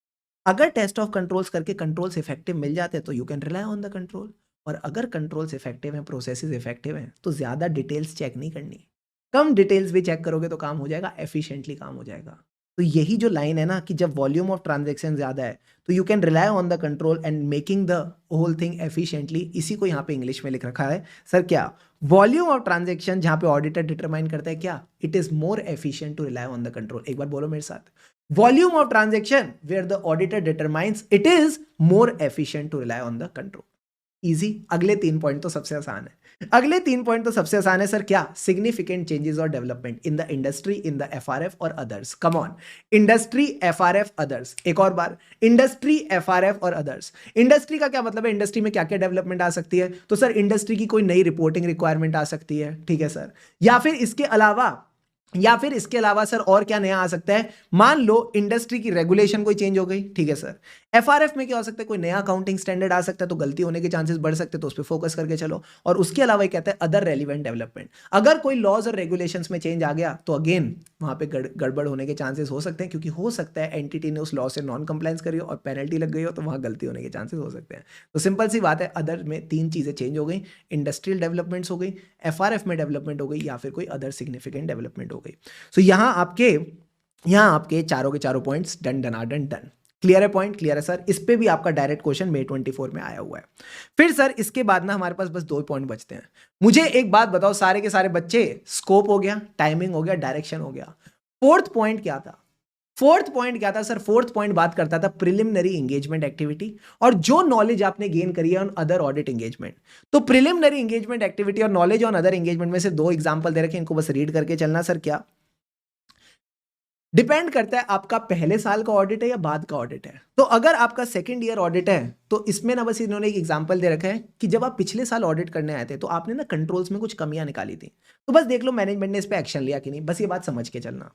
अगर टेस्ट ऑफ कंट्रोल्स करके कंट्रोल्स इफेक्टिव मिल जाते हैं तो you can rely on the control. और अगर कंट्रोल्स इफेक्टिव हैं, प्रोसेसेस इफेक्टिव हैं, तो ज़्यादा डिटेल्स चेक नहीं करनी, कम डिटेल्स भी चेक करोगे तो काम हो जाएगा, एफिशिएंटली काम हो जाएगा। तो यही जो लाइन है ना कि जब वॉल्यूम ऑफ ट्रांजैक्शन ज़्यादा है तो you can rely on the control and making the whole thing efficiently. इसी को यहाँ पे इंग्लिश में लिख रखा है सर। क्या, वॉल्यूम ऑफ ट्रांजैक्शन जहाँ पे ऑडिटर डिटरमाइन करता है, क्या, it is more efficient to rely on the control. एक बार बोलो मेरे साथ, volume of transaction where the auditor determines it is more efficient to rely on the control. Easy. अगले 3 पॉइंट तो सबसे आसान है, अगले 3 पॉइंट तो सबसे आसान है सर। क्या, सिग्निफिकेंट चेंजेस और development in the industry, in the FRF और others. Come on, industry, FRF, others. एक और बार, इंडस्ट्री, FRF और अदर्स। इंडस्ट्री का क्या मतलब है, इंडस्ट्री में क्या क्या डेवलपमेंट आ सकती है। तो सर इंडस्ट्री की कोई नई रिपोर्टिंग रिक्वायरमेंट आ सकती है, ठीक है सर। या फिर इसके अलावा सर और क्या नया आ सकता है। मान लो इंडस्ट्री की रेगुलेशन कोई चेंज हो गई, ठीक है सर। FRF में क्या हो सकता है, कोई नया अकाउंटिंग स्टैंडर्ड आ सकता है तो गलती होने के चांसेस बढ़ सकते हैं, तो उस पर फोकस करके चलो। और उसके अलावा ये कहता है अदर रेलिवेंट डेवलपमेंट। अगर कोई लॉज और रेगुलेशंस में चेंज आ गया तो अगेन वहां पे गड़बड़ होने के चांसेस हो सकते हैं, क्योंकि हो सकता है एंटिटी ने उस लॉ से नॉन कंप्लायंस करी हो और पेनल्टी लग गई हो, तो वहां गलती होने के चांसेस हो सकते हैं। तो सिंपल सी बात है, अदर में 3 चीजें चेंज हो गई, इंडस्ट्रियल डेवलपमेंट्स हो गई, FRF में डेवलपमेंट हो गई, या फिर कोई अदर सिग्निफिकेंट डेवलपमेंट हो गई। हो गई। सो यहाँ आपके चारों के चारों पॉइंट्स डन डनाडन डन। क्लियर है पॉइंट? क्लियर है सर? इस पे भी आपका डायरेक्ट क्वेश्चन May 24 में आया हुआ है। फिर सर इसके बाद ना हमारे पास बस 2 पॉइंट बचते हैं। मुझे एक बात बताओ सारे के सारे बच्चे, स्कोप हो गया, टाइमिंग हो गया, डायरेक्शन हो गया, फोर्थ पॉइंट क्या था? फोर्थ पॉइंट क्या था सर? फोर्थ पॉइंट बात करता था प्रिलिमिनरी एंगेजमेंट एक्टिविटी और जो नॉलेज आपने गेन करी है ऑन अदर ऑडिट एंगेजमेंट। तो प्रिलिमिनरी एंगेजमेंट एक्टिविटी और नॉलेज ऑन अदर एंगेजमेंट में से 2 एग्जांपल दे रखे हैं, इनको बस रीड करके चलना। सर क्या डिपेंड करता है आपका पहले साल का ऑडिट है या बाद का ऑडिट है? तो अगर आपका सेकंड ईयर ऑडिट है तो इसमें ना बस इन्होंने एक एग्जांपल दे रखा है कि जब आप पिछले साल ऑडिट करने आए थे तो आपने ना कंट्रोल्स में कुछ कमियां निकाली थी, तो बस देख लो मैनेजमेंट ने इस पे एक्शन लिया कि नहीं, बस ये बात समझ के चलना।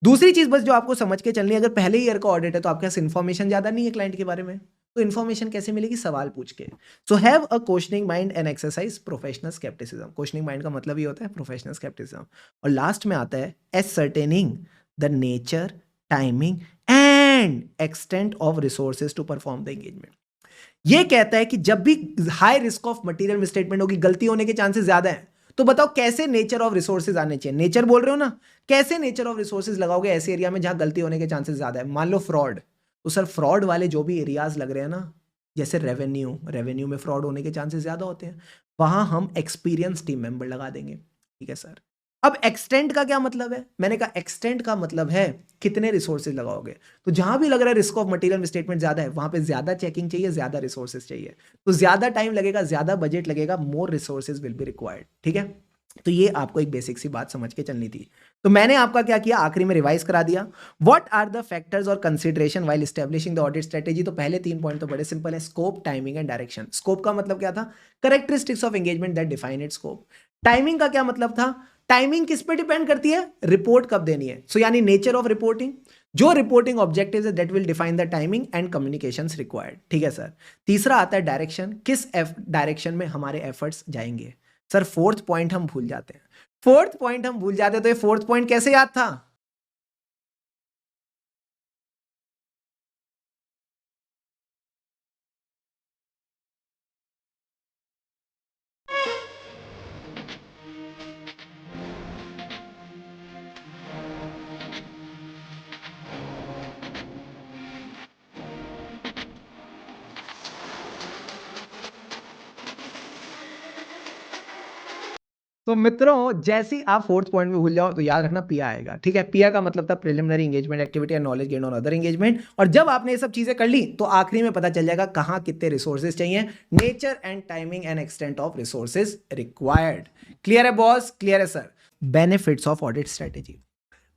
दूसरी चीज बस जो आपको समझ के चलनी है, अगर पहले ईयर का ऑडिट है तो आपके पास इन्फॉर्मेशन ज्यादा नहीं है क्लाइंट के बारे में, तो इन्फॉर्मेशन कैसे मिलेगी? सवाल पूछ के। So have a questioning mind and exercise professional scepticism. Questioning mind का मतलब ये होता है प्रोफेशनल स्केप्टिसिज्म। और लास्ट में आता है ascertaining the nature, timing and extent of resources to perform the engagement. ये कहता है कि जब भी high risk of material misstatement होगी, गलती होने के चांसेस ज्यादा है, तो बताओ कैसे नेचर ऑफ रिसोर्सेज आने चाहिए? नेचर बोल रहे हो ना, कैसे नेचर ऑफ रिसोर्सेज लगाओगे ऐसे एरिया में जहां गलती होने के चांसेस ज्यादा है? मान लो फ्रॉड, तो सर फ्रॉड वाले जो भी एरियाज लग रहे हैं ना, जैसे रेवेन्यू में फ्रॉड होने के चांसेस ज्यादा होते हैं, वहां हम एक्सपीरियंस टीम मेंबर लगा देंगे। ठीक है सर। अब एक्सटेंट का क्या मतलब है? मैंने कहा एक्सटेंट का मतलब है कितने रिसोर्सेज लगाओगे। तो जहां भी लग रहा है रिस्क ऑफ मटेरियल मिसस्टेटमेंट ज्यादा है, वहां पे ज्यादा चेकिंग चाहिए, ज्यादा रिसोर्सेज चाहिए, तो ज्यादा टाइम लगेगा, ज्यादा बजट लगेगा, more resources will be required. ठीक है, तो ये आपको एक बेसिक सी बात समझ के चलनी थी। तो मैंने आपका क्या किया, आखिरी में रिवाइज करा दिया। व्हाट आर द फैक्टर्स और consideration while establishing the audit strategy? तो पहले 3 पॉइंट तो बड़े सिंपल है, scope, timing and direction. Scope का मतलब क्या था? Characteristics of engagement that define it's scope. Timing का क्या मतलब था? टाइमिंग किस पे डिपेंड करती है? रिपोर्ट कब देनी है। सो यानी नेचर ऑफ रिपोर्टिंग, जो रिपोर्टिंग ऑब्जेक्टिव्स है that will define the timing and communications required. ठीक है सर। तीसरा आता है डायरेक्शन, किस डायरेक्शन में हमारे एफर्ट्स जाएंगे। सर फोर्थ पॉइंट हम भूल जाते हैं, तो ये फोर्थ पॉइंट कैसे याद था? तो मित्रों जैसे ही आप फोर्थ पॉइंट में भूल जाओ तो याद रखना पिया आएगा। ठीक है, पिया का मतलब था preliminary engagement activity and knowledge gain on other engagement. और जब आपने ये सब चीजें कर ली तो आखिरी में पता चल जाएगा कहां कितने रिसोर्सेज चाहिए, nature and timing and extent of resources required. Clear है बॉस? क्लियर है sir? Benefits of audit strategy.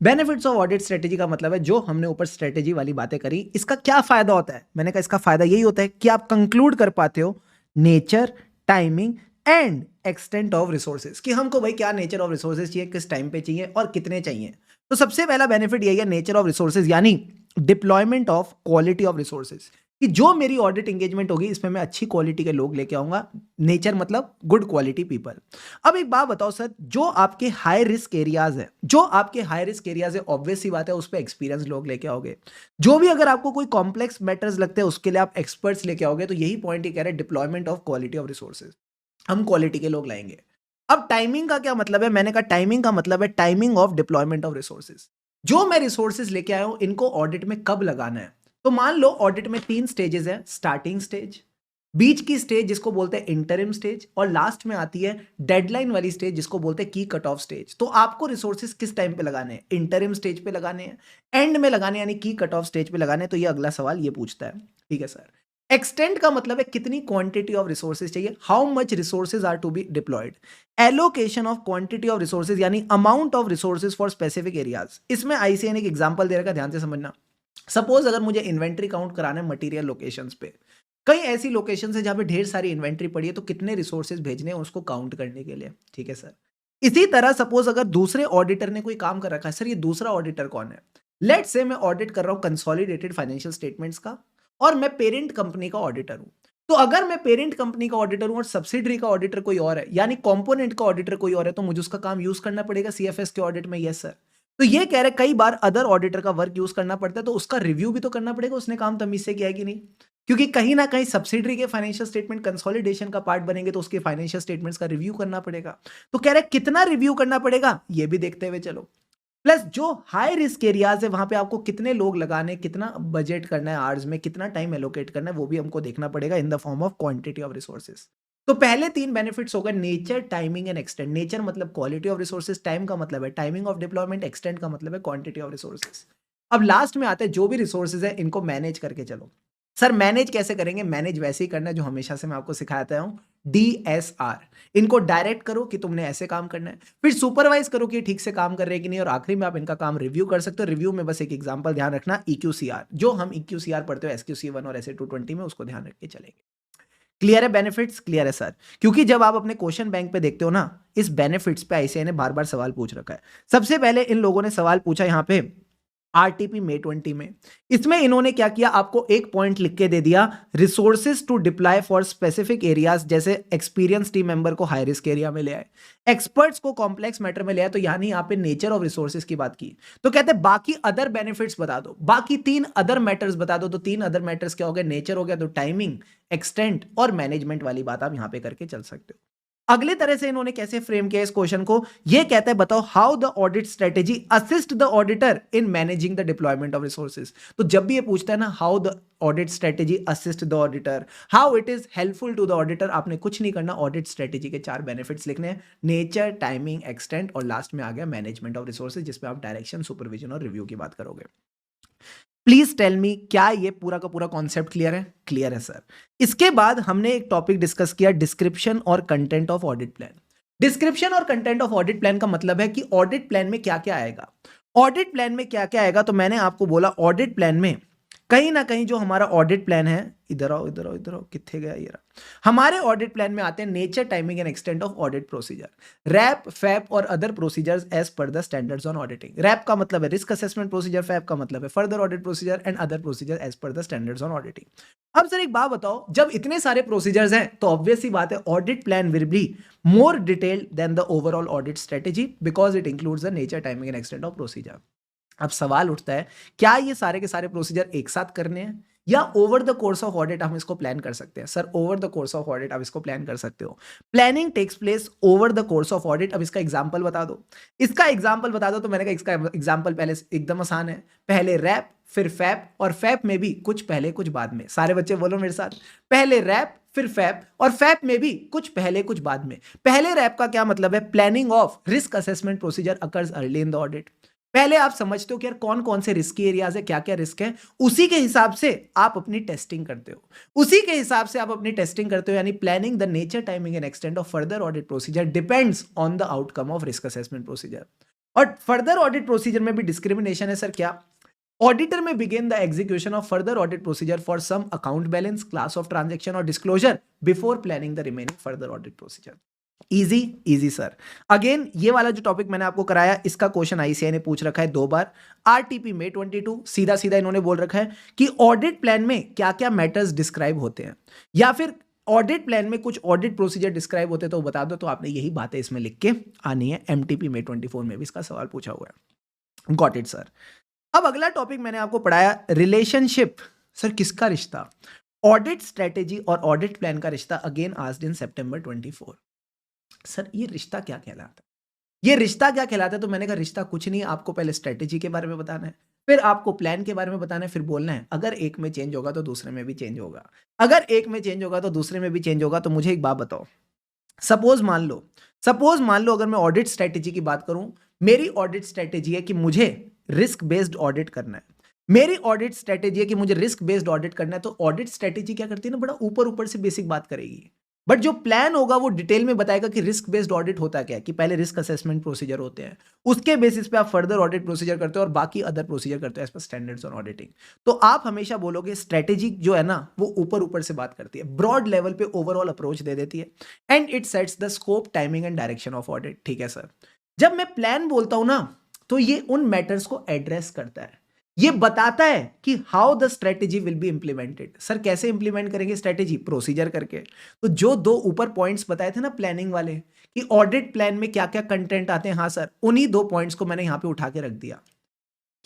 Benefits of audit strategy का मतलब है जो हमने ऊपर स्ट्रेटेजी वाली बातें करी, इसका क्या फायदा होता है? मैंने कहा इसका फायदा यही होता है कि आप कंक्लूड कर पाते हो nature, timing and extent of resources, कि हमको भाई क्या नेचर ऑफ रिसोर्सेज चाहिए, किस टाइम पे चाहिए और कितने चाहिए। तो सबसे पहला बेनिफिट यही है नेचर ऑफ रिसोर्सेज, यानी deployment of quality of resources, कि जो मेरी ऑडिट एंगेजमेंट होगी इसमें मैं अच्छी क्वालिटी के लोग लेके आऊंगा। नेचर मतलब गुड क्वालिटी पीपल। अब एक बात बताओ सर, जो आपके हाई रिस्क एरियाज है, ऑब्वियस सी बात है उस पर एक्सपीरियंस लोग लेके आओगे। जो भी अगर आपको कोई कॉम्प्लेक्स मैटर्स लगते हैं उसके लिए आप एक्सपर्ट्स लेके आओगे। तो यही पॉइंट ही कह रहे हैं deployment of quality of resources, हम क्वालिटी के लोग लाएंगे। अब टाइमिंग का क्या मतलब है? मैंने कहा टाइमिंग का मतलब है timing of deployment of resources. जो मैं रिसोर्सेज लेके आया हूं इनको ऑडिट में कब लगाना है। तो मान लो ऑडिट में 3 स्टेजेस है, स्टार्टिंग स्टेज, बीच की स्टेज जिसको बोलते हैं इंटरिम स्टेज, और लास्ट में आती है डेडलाइन वाली स्टेज जिसको बोलते हैं की कट ऑफ स्टेज। तो आपको रिसोर्सेज किस टाइम पे लगाने हैं? इंटरिम स्टेज पे लगाने हैं, एंड में लगाने यानी की कट ऑफ स्टेज पे लगाने हैं। तो ये अगला सवाल ये पूछता है। ठीक है सर। एक्सटेंड का मतलब है कितनी क्वांटिटी ऑफ रिसोर्सेज चाहिए, how much resources are to be deployed. Allocation of quantity of resources यानी amount of resources for specific areas. इसमें आईसीए ने एक एग्जांपल दे रखा, ध्यान से समझना। सपोज अगर मुझे इन्वेंट्री काउंट कराना है मटेरियल लोकेशंस पे, कई ऐसी लोकेशन है जहां पे ढेर सारी इन्वेंट्री पड़ी है, तो कितने रिसोर्सेज भेजने हैं उसको काउंट करने के लिए। ठीक है सर। इसी तरह सपोज अगर दूसरे ऑडिटर ने कोई काम कर रखा है, सर ये दूसरा ऑडिटर कौन है? लेट्स से मैं ऑडिट कर रहा हूं कंसोलिडेटेड फाइनेंशियल स्टेटमेंट्स का, और मैं पेरेंट कंपनी का ऑडिटर हूं। तो अगर मैं पेरेंट कंपनी का ऑडिटर हूं और सब्सिडरी का ऑडिटर कोई और है, यानी कंपोनेंट का ऑडिटर कोई और है, तो मुझे उसका काम यूज करना पड़ेगा सीएफएस के ऑडिट में। Yes sir. तो ये कह रहे कई बार अदर ऑडिटर का वर्क यूज करना पड़ता है, तो उसका रिव्यू भी तो करना पड़ेगा, उसने काम तमीज से किया है कि नहीं। क्योंकि कहीं ना कहीं सब्सिडरी के फाइनेंशियल स्टेटमेंट कंसोलिडेशन का पार्ट बनेंगे, तो उसके फाइनेंशियल स्टेटमेंट्स का रिव्यू करना पड़ेगा। तो कह रहे कितना रिव्यू करना पड़ेगा ये भी देखते हुए चलो। प्लस जो हाई रिस्क एरियाज है वहां पे आपको कितने लोग लगाने, कितना बजट करना है आवर्स में, कितना टाइम एलोकेट करना है, वो भी हमको देखना पड़ेगा इन the form of quantity of resources. तो पहले तीन बेनिफिट्स हो गए nature, timing and extent. Nature मतलब क्वालिटी ऑफ रिसोर्सेज, टाइम का मतलब है टाइमिंग ऑफ डिप्लॉयमेंट, एक्सटेंट का मतलब है क्वांटिटी ऑफ रिसोर्सेज। अब लास्ट में आते हैं जो भी रिसोर्सेज है इनको मैनेज करके चलो। सर मैनेज कैसे करेंगे? मैनेज वैसे ही करना है जो हमेशा से मैं आपको सिखाता हूं, DSR। इनको डायरेक्ट करो कि तुमने ऐसे काम करना है, फिर सुपरवाइज करो कि ठीक से काम कर रहे हैं कि नहीं, और आखिरी में आप इनका काम रिव्यू कर सकते हो। रिव्यू में बस एक एग्जांपल ध्यान रखना, EQCR, जो हम EQCR पढ़ते हो SQC1 और SA220 में, उसको ध्यान रख के चलेंगे। क्लियर है? बेनिफिट्स क्लियर है सर? क्योंकि जब आप अपने क्वेश्चन बैंक पे देखते हो ना, इस बेनिफिट्स पे ICAI ने बार बार सवाल पूछ रखा है। सबसे पहले इन लोगों ने सवाल पूछा यहाँ पे RTP May 20 में। इसमें इन्होंने क्या किया, आपको एक पॉइंट लिख के दे दिया, resources to deploy for specific areas, जैसे एक्सपीरियंस टीम मेंबर को हाई रिस्क एरिया में ले आए, एक्सपर्ट्स को कॉम्प्लेक्स मैटर में ले आए, तो यानी यहाँ पे नेचर ऑफ रिसोर्सेज की बात की। तो कहते हैं बाकी अदर बेनिफिट्स बता दो, बाकी तीन अदर मैटर्स बता दो। तो तीन अदर मैटर्स क्या हो गए? नेचर हो गया, तो टाइमिंग, एक्सटेंट और मैनेजमेंट वाली बात आप यहाँ पे करके चल सकते हो। अगले तरह से इन्होंने कैसे फ्रेम किया इस क्वेश्चन को, ये कहता है बताओ how the audit strategy assist the auditor in managing the deployment of resources. तो जब भी ये पूछता है ना how the audit strategy assist the auditor, how it is helpful to the auditor, आपने कुछ नहीं करना, ऑडिट स्ट्रेटेजी के चार बेनिफिट्स लिखने हैं, नेचर, टाइमिंग, एक्सटेंट और लास्ट में आ गया मैनेजमेंट ऑफ रिसोर्सेज, जिसमें आप डायरेक्शन, सुपरविजन और रिव्यू की बात करोगे। प्लीज टेल मी, क्या ये पूरा का पूरा कॉन्सेप्ट क्लियर है? क्लियर है सर। इसके बाद हमने एक टॉपिक डिस्कस किया, डिस्क्रिप्शन और content of audit plan. Description और कंटेंट ऑफ ऑडिट प्लान का मतलब है कि ऑडिट प्लान में क्या क्या आएगा। ऑडिट प्लान में क्या क्या आएगा, तो मैंने आपको बोला ऑडिट प्लान में कहीं ना कहीं जो हमारा ऑडिट प्लान है, इधर आओ इधर आओ इधर आओ, कितने गया ये रहा। हमारे ऑडिट प्लान में आते हैं nature, timing and extent of audit procedure, RAP, FAP और other procedures as per the standards on auditing. RAP का मतलब है रिस्क असेसमेंट प्रोसीजर, फैप का मतलब है further audit procedure and other procedure as per the standards on auditing. अब sir एक बात बताओ, जब इतने सारे प्रोसीजर्स हैं तो ऑब्वियस ही बात है audit plan will be more detailed than the overall audit strategy because it includes the nature, timing and extent of procedure. अब सवाल उठता है, क्या ये सारे के सारे प्रोसीजर एक साथ करने हैं या over the course of audit हम इसको प्लान कर सकते हैं? Sir over the course of audit आप इसको प्लान कर सकते हो। Planning takes place over the course of audit. अब इसका एग्जांपल बता दो, इसका एग्जांपल बता दो। तो मैंने कहा इसका एग्जांपल पहले एकदम आसान है, पहले रैप फिर फैप, और फैप में भी कुछ पहले कुछ बाद में। सारे बच्चे बोलो मेरे साथ, पहले रैप फिर फैप, और फैप में भी कुछ पहले कुछ बाद में। पहले रैप का क्या मतलब है? Planning of risk assessment procedure occurs early in the audit. पहले आप समझते हो कि यार कौन कौन से रिस्की एरियाज है, क्या क्या रिस्क है, उसी के हिसाब से आप अपनी टेस्टिंग करते हो, उसी के हिसाब से आप अपनी टेस्टिंग करते हो। यानी planning the nature, timing and extent of further audit procedure depends on the outcome of risk assessment procedure. और फर्दर ऑडिट प्रोसीजर में भी डिस्क्रिमिनेशन है सर। क्या? Auditor may begin the execution of further audit procedure for some account balance, class of transaction और disclosure before planning the remaining further audit procedure. Easy easy sir. Again ये वाला जो topic मैंने आपको कराया, इसका क्वेश्चन ICAI ने पूछ रखा है 2 बार। RTP May 22 सीधा सीधा इन्होंने बोल रखा है कि ऑडिट प्लान में क्या क्या मैटर्स डिस्क्राइब होते हैं, या फिर ऑडिट प्लान में कुछ ऑडिट प्रोसीजर डिस्क्राइब होते हैं तो बता दो। तो आपने यही बातें इसमें लिख के आनी है। MTP May 24 में भी इसका सवाल पूछा हुआ है। Got it sir. अब अगला टॉपिक मैंने आपको पढ़ाया रिलेशनशिप। सर किसका रिश्ता? ऑडिट स्ट्रेटेजी और ऑडिट प्लान का रिश्ता, again asked in September 24। Sir ये रिश्ता क्या कहलाता है? ये रिश्ता क्या कहलाता है? तो मैंने कहा रिश्ता कुछ नहीं, आपको पहले स्ट्रेटेजी के बारे में बताना है, फिर आपको प्लान के बारे में बताना है, फिर बोलना है अगर एक में चेंज होगा तो दूसरे में भी चेंज होगा, अगर एक में चेंज होगा तो दूसरे में भी चेंज होगा। तो मुझे एक बात बताओ, सपोज मान लो अगर मैं ऑडिट स्ट्रेटेजी की बात करूं, मेरी ऑडिट स्ट्रेटेजी है कि मुझे रिस्क बेस्ड ऑडिट करना है। मेरी ऑडिट स्ट्रेटेजी है कि मुझे रिस्क बेस्ड ऑडिट करना है। तो ऑडिट स्ट्रेटेजी क्या करती है ना, बड़ा ऊपर ऊपर से बेसिक बात करेगी, बट जो प्लान होगा वो डिटेल में बताएगा कि रिस्क बेस्ड ऑडिट होता क्या है, कि पहले रिस्क असेसमेंट प्रोसीजर होते हैं, उसके बेसिस पे आप फर्दर ऑडिट प्रोसीजर करते हो और बाकी अदर प्रोसीजर करते हो as per standards on auditing. तो आप हमेशा बोलोगे स्ट्रेटेजी जो है ना वो ऊपर ऊपर से बात करती है, ब्रॉड लेवल पे ओवरऑल अप्रोच दे देती है, and it sets the scope, timing and direction of audit. ठीक है सर। जब मैं प्लान बोलता हूं ना तो ये उन मैटर्स को एड्रेस करता है, ये बताता है कि how the strategy will be implemented. Sir कैसे इंप्लीमेंट करेंगे स्ट्रेटेजी? प्रोसीजर करके। तो जो दो ऊपर पॉइंट्स बताए थे ना प्लानिंग वाले, कि ऑडिट प्लान में क्या क्या कंटेंट आते हैं, हाँ सर, उन्हीं 2 पॉइंट्स को मैंने यहां पे उठा के रख दिया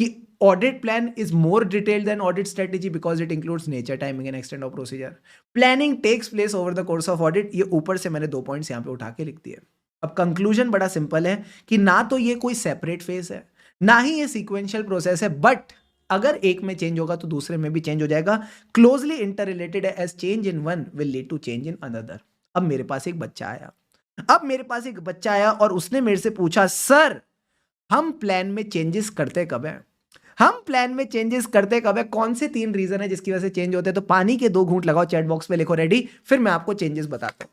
कि audit plan is more detailed than audit strategy because it includes nature, timing and extent of procedure. Planning takes place over the course of audit. ये ऊपर से मैंने 2 पॉइंट्स यहां पे उठा के लिख दिए। अब कंक्लूजन बड़ा सिंपल है कि ना तो ये कोई सेपरेट फेज है, ना ही ये सीक्वेंशियल प्रोसेस है, बट अगर एक में चेंज होगा तो दूसरे में भी चेंज हो जाएगा। क्लोजली इंटर रिलेटेड है, as change in one will lead to change in another. अब मेरे पास एक बच्चा आया, और उसने मेरे से पूछा, सर हम प्लान में चेंजेस करते कब है? कौन से 3 रीजन है जिसकी वजह से चेंज होते हैं? तो पानी के 2 घूंट लगाओ, चैट बॉक्स पे लिखो रेडी, फिर मैं आपको चेंजेस बताता हूं।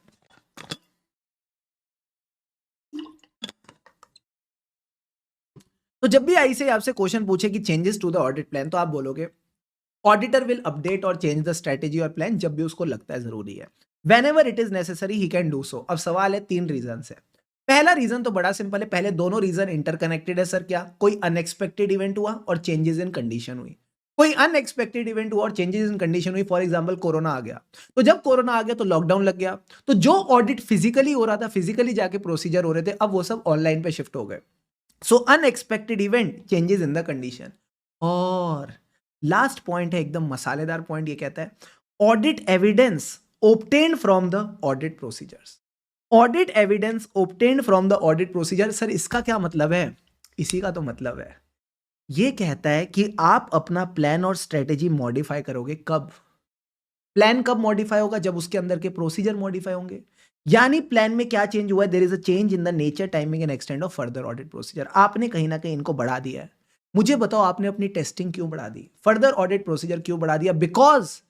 तो जब भी आईसीएआई आपसे क्वेश्चन पूछे कि changes to the audit plan, तो आप बोलोगे ऑडिटर विल अपडेट और चेंज द स्ट्रेटेजी और प्लान जब भी उसको लगता है जरूरी है। Whenever it is necessary he can do so. अब सवाल है 3 रीजन है। पहला रीजन तो बड़ा सिंपल है, पहले दोनों रीजन इंटरकनेक्टेड है सर। क्या? कोई अनएक्सपेक्टेड इवेंट हुआ और चेंजेस इन कंडीशन हुई। कोई अनएक्सपेक्टेड इवेंट हुआ और चेंजेस इन कंडीशन हुई, फॉर एग्जांपल कोरोना आ गया। तो जब कोरोना आ गया तो लॉकडाउन लग गया, तो जो ऑडिट फिजिकली हो रहा था, फिजिकली जाके प्रोसीजर हो रहे थे, अब वो सब ऑनलाइन पे शिफ्ट हो गए। सो unexpected event, changes in the condition. और लास्ट पॉइंट है एकदम मसालेदार पॉइंट, ये कहता है audit evidence obtained from the audit procedures. Audit evidence obtained from the audit procedure. Sir इसका क्या मतलब है? इसी का तो मतलब है, ये कहता है कि आप अपना प्लान और स्ट्रेटेजी मॉडिफाई करोगे कब? प्लान कब मॉडिफाई होगा? जब उसके अंदर के प्रोसीजर मॉडिफाई होंगे। यानी प्लान में क्या चेंज हुआ है? There is a change in the nature, timing and extend of further audit procedure. आपने कहीं ना कहीं इनको बढ़ा दिया है। मुझे बताओ आपने अपनी टेस्टिंग क्यों बढ़ा दी? फर्दर ऑडिट प्रोसीजर क्यों बढ़ा दिया? Because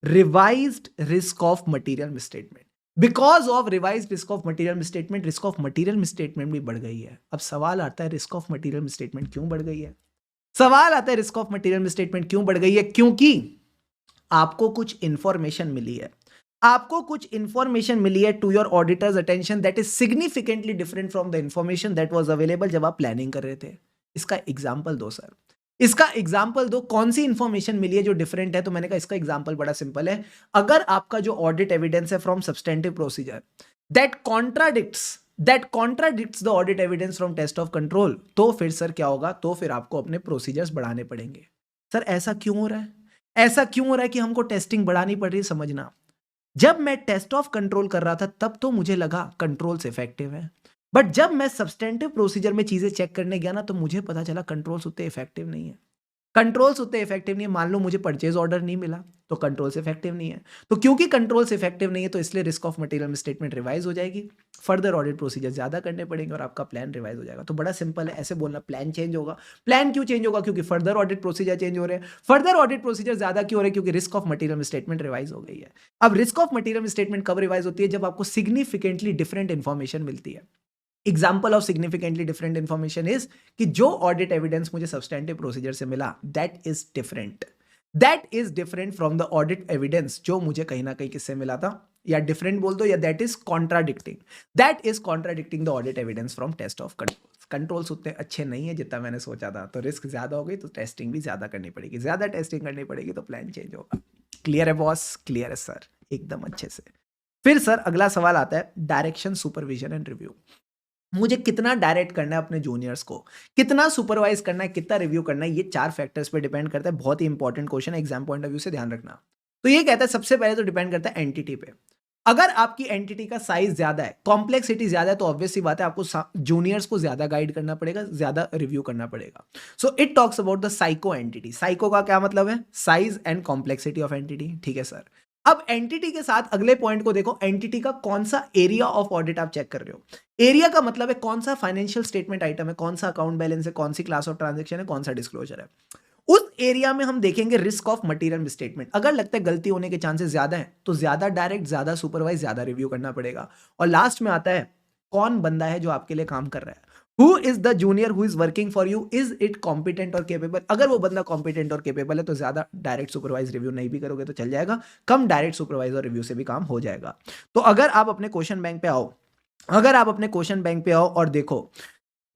revised risk of material misstatement. Because of revised risk of material misstatement, risk of material misstatement भी बढ़ गई है। अब सवाल आता है रिस्क ऑफ मटेरियल मिसस्टेटमेंट क्यों बढ़ गई है? रिस्क ऑफ मटेरियल मिसस्टेटमेंट क्यों बढ़ गई है? क्योंकि आपको कुछ इंफॉर्मेशन मिली है, to your auditor's attention that is significantly different from the information that was available जब आप प्लानिंग कर रहे थे। इसका एग्जांपल दो सर, कौन सी इंफॉर्मेशन मिली है जो डिफरेंट है? तो मैंने कहा इसका एग्जांपल बड़ा सिंपल है। अगर आपका जो ऑडिट एविडेंस है from substantive procedure that contradicts the audit evidence from test of control, तो फिर सर क्या होगा? तो फिर आपको अपने प्रोसीजर्स बढ़ाने पड़ेंगे। सर ऐसा क्यों हो रहा है? कि हमको टेस्टिंग बढ़ानी पड़ रही है? समझना, जब मैं टेस्ट ऑफ कंट्रोल कर रहा था तब तो मुझे लगा कंट्रोल्स इफेक्टिव है, बट जब मैं सब्सटेंटिव प्रोसीजर में चीजें चेक करने गया ना, तो मुझे पता चला कंट्रोल्स उतने इफेक्टिव नहीं है। मान लो मुझे परचेज ऑर्डर नहीं मिला तो कंट्रोल्स इफेक्टिव नहीं है। तो क्योंकि कंट्रोल्स इफेक्टिव नहीं है तो इसलिए risk of material statement revise हो जाएगी, फर्दर ऑडिट प्रोसीजर ज्यादा करने पड़ेंगे और आपका प्लान रिवाइज हो जाएगा। तो बड़ा सिंपल है, ऐसे बोलना प्लान चेंज होगा। प्लान क्यों चेंज होगा? क्योंकि फर्दर ऑडिट प्रोसीजर चेंज हो रहे हैं। फर्दर ऑडिट प्रोसीजर ज्यादा क्यों हो रहे हैं? क्योंकि risk of material statement revise हो गई है। अब रिस्क ऑफ मटेरियल स्टेटमेंट कब रिवाइज होती है? जब आपको सिग्निफिकेंटली डिफरेंट इंफॉर्मेशन मिलती है। Example of significantly different information is कि जो ऑडिट एविडेंस मुझे सब्सटेंटिव प्रोसीजर से मिला that is different from the audit evidence जो मुझे कहीं ना कहीं किससे मिला था, या डिफरेंट बोल दो, या that is contradicting the audit evidence from test of controls उतने अच्छे नहीं है जितना मैंने सोचा था, तो रिस्क ज्यादा हो गई, तो टेस्टिंग भी ज्यादा करनी पड़ेगी, ज्यादा टेस्टिंग करनी पड़ेगी तो प्लान चेंज होगा। क्लियर है बॉस? क्लियर है सर, एकदम अच्छे से। फिर सर अगला सवाल आता है डायरेक्शन, सुपरविजन एंड रिव्यू। मुझे कितना डायरेक्ट करना है अपने जूनियर्स को, कितना सुपरवाइज करना है, कितना रिव्यू करना है, ये 4 फैक्टर्स पे डिपेंड करता है। बहुत ही इंपॉर्टेंट क्वेश्चन है, एग्जाम पॉइंट ऑफ व्यू से ध्यान रखना। तो ये कहता है सबसे पहले तो डिपेंड करता है एंटिटी पे। अगर आपकी एंटिटी का साइज ज्यादा है, कॉम्प्लेक्सिटी ज्यादा है, तो ऑब्वियस सी बात है आपको जूनियर्स को ज्यादा गाइड करना पड़ेगा, ज्यादा रिव्यू करना पड़ेगा। So it talks about the psycho entity. Psycho का क्या मतलब है? Size and complexity of entity. ठीक है सर। अब एंटिटी के साथ अगले पॉइंट को देखो, एंटिटी का कौन सा एरिया ऑफ ऑडिट आप चेक कर रहे हो। एरिया का मतलब है कौन सा फाइनेंशियल स्टेटमेंट आइटम है, कौन सा अकाउंट बैलेंस है, कौन सी क्लास ऑफ ट्रांजैक्शन है, कौन सा डिस्क्लोजर है। उस एरिया में हम देखेंगे रिस्क ऑफ मटेरियल मिसस्टेटमेंट। अगर लगता है गलती होने के चांसेस ज्यादा है तो ज्यादा डायरेक्ट, ज्यादा सुपरवाइज, ज्यादा रिव्यू करना पड़ेगा। और लास्ट में आता है कौन बंदा है जो आपके लिए काम कर रहा है। Who is the junior who is working for you, is it competent और केपेबल। अगर वो बंदा कॉम्पिटेंट और केपेबल है तो ज्यादा डायरेक्ट सुपरवाइज रिव्यू नहीं भी करोगे तो चल जाएगा, कम डायरेक्ट सुपरवाइज और रिव्यू से भी काम हो जाएगा। तो अगर आप अपने क्वेश्चन बैंक पे आओ और देखो,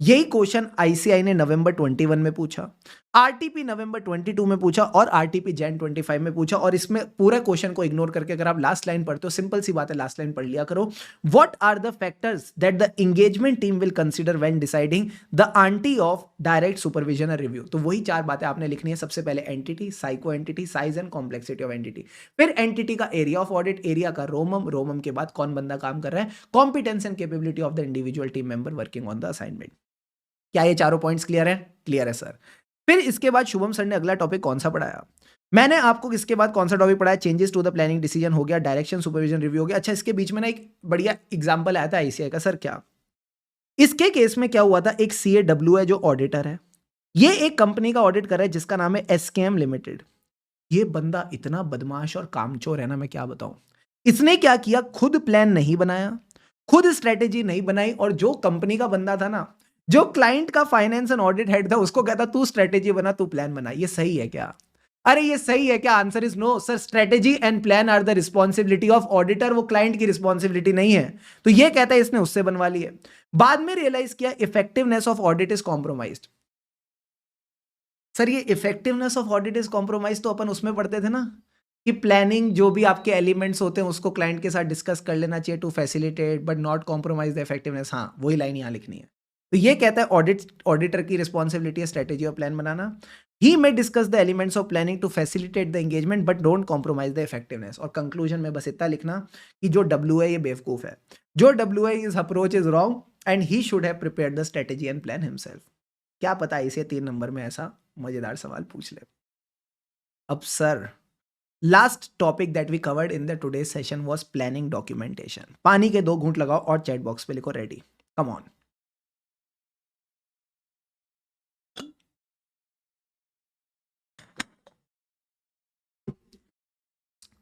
यही क्वेश्चन आईसीआई ने नवंबर 21 में पूछा, आरटीपी नवंबर 22 में पूछा और आरटीपी जैन 25 में पूछा। और इसमें पूरे क्वेश्चन को इग्नोर करके अगर आप लास्ट लाइन पढ़ते हो, सिंपल सी बात है, लास्ट लाइन पढ़ लिया करो। What are the factors that the engagement team will consider when deciding the aunty of direct supervision और रिव्यू। तो वही 4 बातें आपने लिखनी है। सबसे पहले entity, size of entity, size and complexity of entity. फिर एंटिटी का एरिया ऑफ ऑडिट, एरिया का रोमम के बाद कौन बंदा काम कर रहा है, competence and capability of the individual team member working on the assignment. क्या ये चारों पॉइंट्स क्लियर है? क्लियर है सर। फिर इसके बाद शुभम सर ने अगला टॉपिक कौन सा पढ़ाया? मैंने आपको इसके बाद कौन सा टॉपिक पढ़ाया? Changes to the planning decision हो गया, डायरेक्शन सुपरविजन रिव्यू हो गया। अच्छा, इसके बीच में ना एक बढ़िया एग्जांपल आया था आईसीआई का। सर क्या इसके केस में क्या हुआ था? एक सीएडब्ल्यू है जो ऑडिटर है, ये एक कंपनी का ऑडिट कर रहा है जिसका नाम है एसकेएम लिमिटेड। ये बंदा इतना बदमाश और कामचोर है ना, मैं क्या बताऊं। इसने क्या किया? खुद प्लान नहीं बनाया, खुद स्ट्रेटेजी नहीं बनाई, और जो कंपनी का बंदा था ना, जो क्लाइंट का फाइनेंस एंड ऑडिट हेड था, उसको कहता तू स्ट्रेटेजी बना, तू प्लान बना। ये सही है क्या? अरे ये सही है क्या? Answer is no sir. Strategy and plan are the responsibility of auditor, वो क्लाइंट की रिस्पॉन्सिबिलिटी नहीं है। तो ये कहता है इसने उससे बनवा ली है। बाद में रियलाइज किया effectiveness of audit is compromised. Sir ये effectiveness of audit is compromise तो अपन उसमें पढ़ते थे ना कि प्लानिंग जो भी आपके एलिमेंट्स होते हैं उसको क्लाइंट के साथ डिस्कस कर लेना चाहिए to facilitate but not compromise the effectiveness. हाँ, वही लाइन यहाँ लिखनी है। तो ये कहता है ऑडिटर की रिस्पॉन्सिबिलिटी है स्ट्रेटेजी और प्लान बनाना। He may discuss the elements of planning to facilitate the engagement but don't compromise the effectiveness. और कंक्लूजन में बस इतना लिखना कि जो डब्ल्यू है ये बेवकूफ है, जो डब्ल्यू है is approach is wrong and he should have prepared the strategy and plan himself. क्या पता इसे 3 नंबर में ऐसा मजेदार सवाल पूछ ले। अब sir last topic that we covered in the today session was planning documentation. पानी के 2 घूंट लगाओ और चैट बॉक्स पे लिखो रेडी। Come on.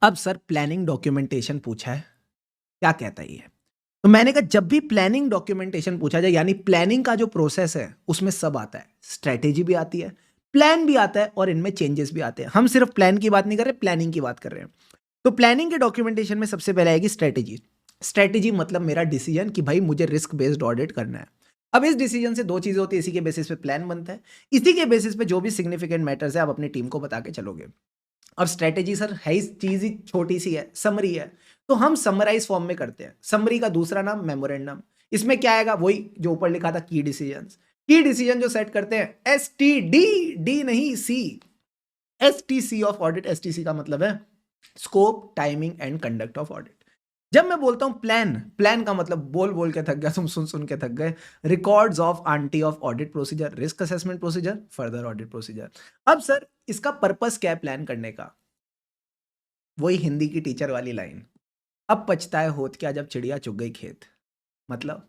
अब सर प्लानिंग डॉक्यूमेंटेशन पूछा है, क्या कहता है ये? तो मैंने कहा जब भी प्लानिंग डॉक्यूमेंटेशन पूछा जाए, यानी प्लानिंग का जो प्रोसेस है उसमें सब आता है, स्ट्रेटेजी भी आती है, प्लान भी आता है और इनमें चेंजेस भी आते हैं। हम सिर्फ प्लान की बात नहीं कर रहे, प्लानिंग की बात कर रहे हैं। तो प्लानिंग के डॉक्यूमेंटेशन में सबसे पहले आएगी स्ट्रेटेजी। स्ट्रेटेजी मतलब मेरा डिसीजन कि भाई मुझे रिस्क बेस्ड ऑडिट करना है। अब इस डिसीजन से 2 चीजें होती है, इसी के बेसिस पे प्लान बनता है, इसी के बेसिस पे जो भी सिग्निफिकेंट मैटर्स है आप अपनी टीम को बता के चलोगे। अब स्ट्रेटेजी सर है ही चीज ही छोटी सी है, समरी है, तो हम समराइज फॉर्म में करते हैं। समरी का दूसरा नाम मेमोरेंडम। इसमें क्या आएगा? वही जो ऊपर लिखा था, की डिसीजंस। की डिसीजन जो सेट करते हैं, एसटीडी, डी नहीं सी, एसटीसी ऑफ ऑडिट। एसटीसी का मतलब है scope, timing and conduct of audit. जब मैं बोलता हूं प्लान, प्लान का मतलब बोल बोल के थक गया, तुम सुन सुन के थक गए। Records of aunty of audit procedure, risk assessment procedure, further audit procedure. अब सर इसका पर्पस क्या है प्लान करने का? वही हिंदी की टीचर वाली लाइन, अब पछताए होत क्या जब चिड़िया चुग गई खेत। मतलब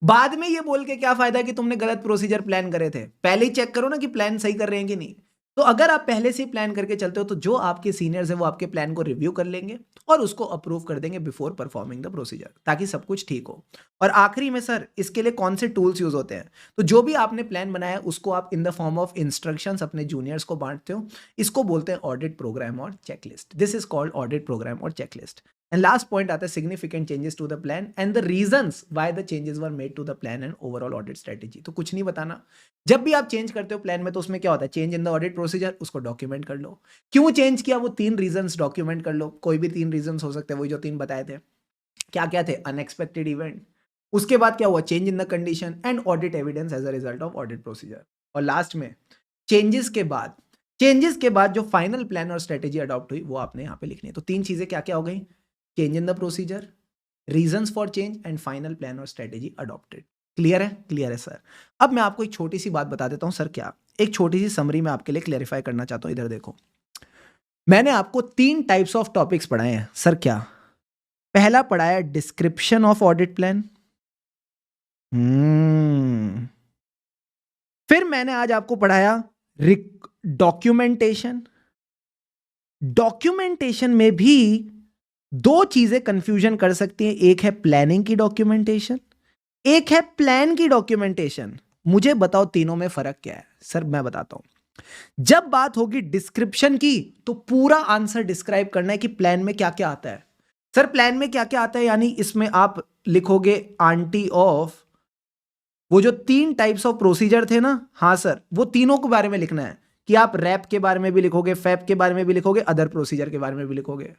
बाद में ये बोल के क्या फायदा कि तुमने गलत प्रोसीजर प्लान करे थे, पहले ही चेक करो ना कि प्लान सही कर रहे हैं कि नहीं। तो अगर आप पहले से ही प्लान करके चलते हो तो जो आपके सीनियर्स हैं वो आपके प्लान को रिव्यू कर लेंगे और उसको अप्रूव कर देंगे बिफोर परफॉर्मिंग द प्रोसीजर, ताकि सब कुछ ठीक हो। और आखिरी में सर इसके लिए कौन से टूल्स यूज होते हैं? तो जो भी आपने प्लान बनाया है उसको आप in the form of instructions अपने जूनियर्स को बांटते हो। इसको बोलते हैं ऑडिट प्रोग्राम और checklist. This is called audit programme और चेकलिस्ट। एंड लास्ट पॉइंट आता है significant changes to the plan and the reasons why the changes were made to the plan and overall audit strategy. तो कुछ नहीं बताना, जब भी आप चेंज करते हो प्लान में तो उसमें क्या होता है? Change in the audit procedure, उसको डॉक्यूमेंट कर लो। क्यों चेंज किया वो 3 रीजंस डॉक्यूमेंट कर लो। कोई भी 3 रीजंस हो सकते हैं, वही जो 3 बताए थे। क्या क्या थे? अनएक्सपेक्टेड इवेंट, उसके बाद क्या हुआ? Change in the condition and audit evidence as a result of audit procedure. और लास्ट में चेंजेस के बाद जो फाइनल प्लान और स्ट्रेटेजी अडॉप्ट हुई वो आपने यहाँ पे लिखनी है। तो 3 चीजें क्या क्या हो गई? Change in the procedure, reasons for change and final plan और स्ट्रेटेजी अडॉप्टेड। क्लियर है? क्लियर है सर। अब मैं आपको एक छोटी सी बात बता देता हूं। सर क्या? एक छोटी सी समरी मैं आपके लिए क्लेरिफाई करना चाहता हूं। इधर देखो, मैंने आपको 3 टाइप्स ऑफ टॉपिक्स पढ़ाए हैं। सर क्या? पहला पढ़ाया डिस्क्रिप्शन ऑफ ऑडिट प्लान। फिर मैंने आज आपको पढ़ाया डॉक्यूमेंटेशन। डॉक्यूमेंटेशन में भी 2 चीजें कंफ्यूजन कर सकती हैं, एक है प्लानिंग की डॉक्यूमेंटेशन, एक है प्लान की डॉक्यूमेंटेशन। मुझे बताओ तीनों में फर्क क्या है? सर मैं बताता हूं। जब बात होगी डिस्क्रिप्शन की तो पूरा आंसर डिस्क्राइब करना है कि प्लान में क्या क्या आता है। सर प्लान में क्या क्या आता है, यानी इसमें आप लिखोगे आंटी ऑफ वो जो 3 टाइप्स ऑफ प्रोसीजर थे ना, हाँ सर, वो तीनों के बारे में लिखना है कि आप रैप के बारे में भी लिखोगे, फैप के बारे में भी लिखोगे, अदर प्रोसीजर के बारे में भी लिखोगे।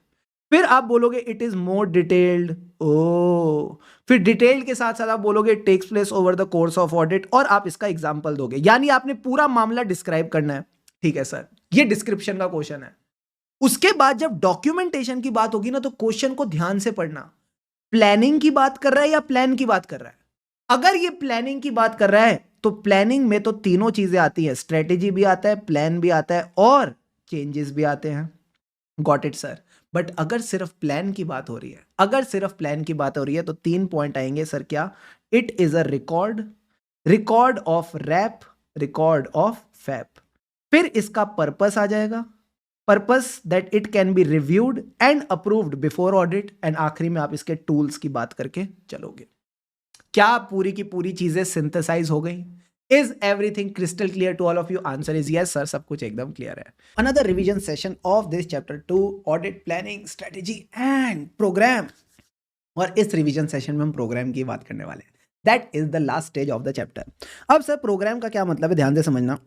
फिर आप बोलोगे इट इज मोर डिटेल्ड। ओ, फिर डिटेल्ड के साथ साथ आप बोलोगे it takes place over the course of audit, और आप इसका एग्जांपल दोगे। यानी आपने पूरा मामला डिस्क्राइब करना है। ठीक है सर, ये डिस्क्रिप्शन का क्वेश्चन है। उसके बाद जब डॉक्यूमेंटेशन की बात होगी ना तो क्वेश्चन को ध्यान से पढ़ना, प्लानिंग की बात कर रहा है या प्लान की बात कर रहा है। अगर ये प्लानिंग की बात कर रहा है तो प्लानिंग में तो तीनों चीजें आती है, स्ट्रेटेजी भी आता है, प्लान भी आता है और चेंजेस भी आते हैं। Got it sir. बट अगर सिर्फ प्लान की बात हो रही है, अगर सिर्फ प्लान की बात हो रही है तो 3 पॉइंट आएंगे सर। क्या? It is a record, record of RAP, record of FAP. फिर इसका पर्पस आ जाएगा, purpose that it can be reviewed and approved before audit, and आखिरी में आप इसके टूल्स की बात करके चलोगे। क्या पूरी की पूरी चीजें सिंथेसाइज हो गई? Is everything crystal clear to all of you? Answer is yes sir, सब कुछ एकदम क्लियर है। Another revision session of this chapter 2, audit, planning, strategy and programme. और इस रिवीजन सेशन में हम प्रोग्राम की बात करने वाले हैं। That is the last stage of the chapter. अब सर प्रोग्राम का क्या मतलब है, ध्यान से समझना।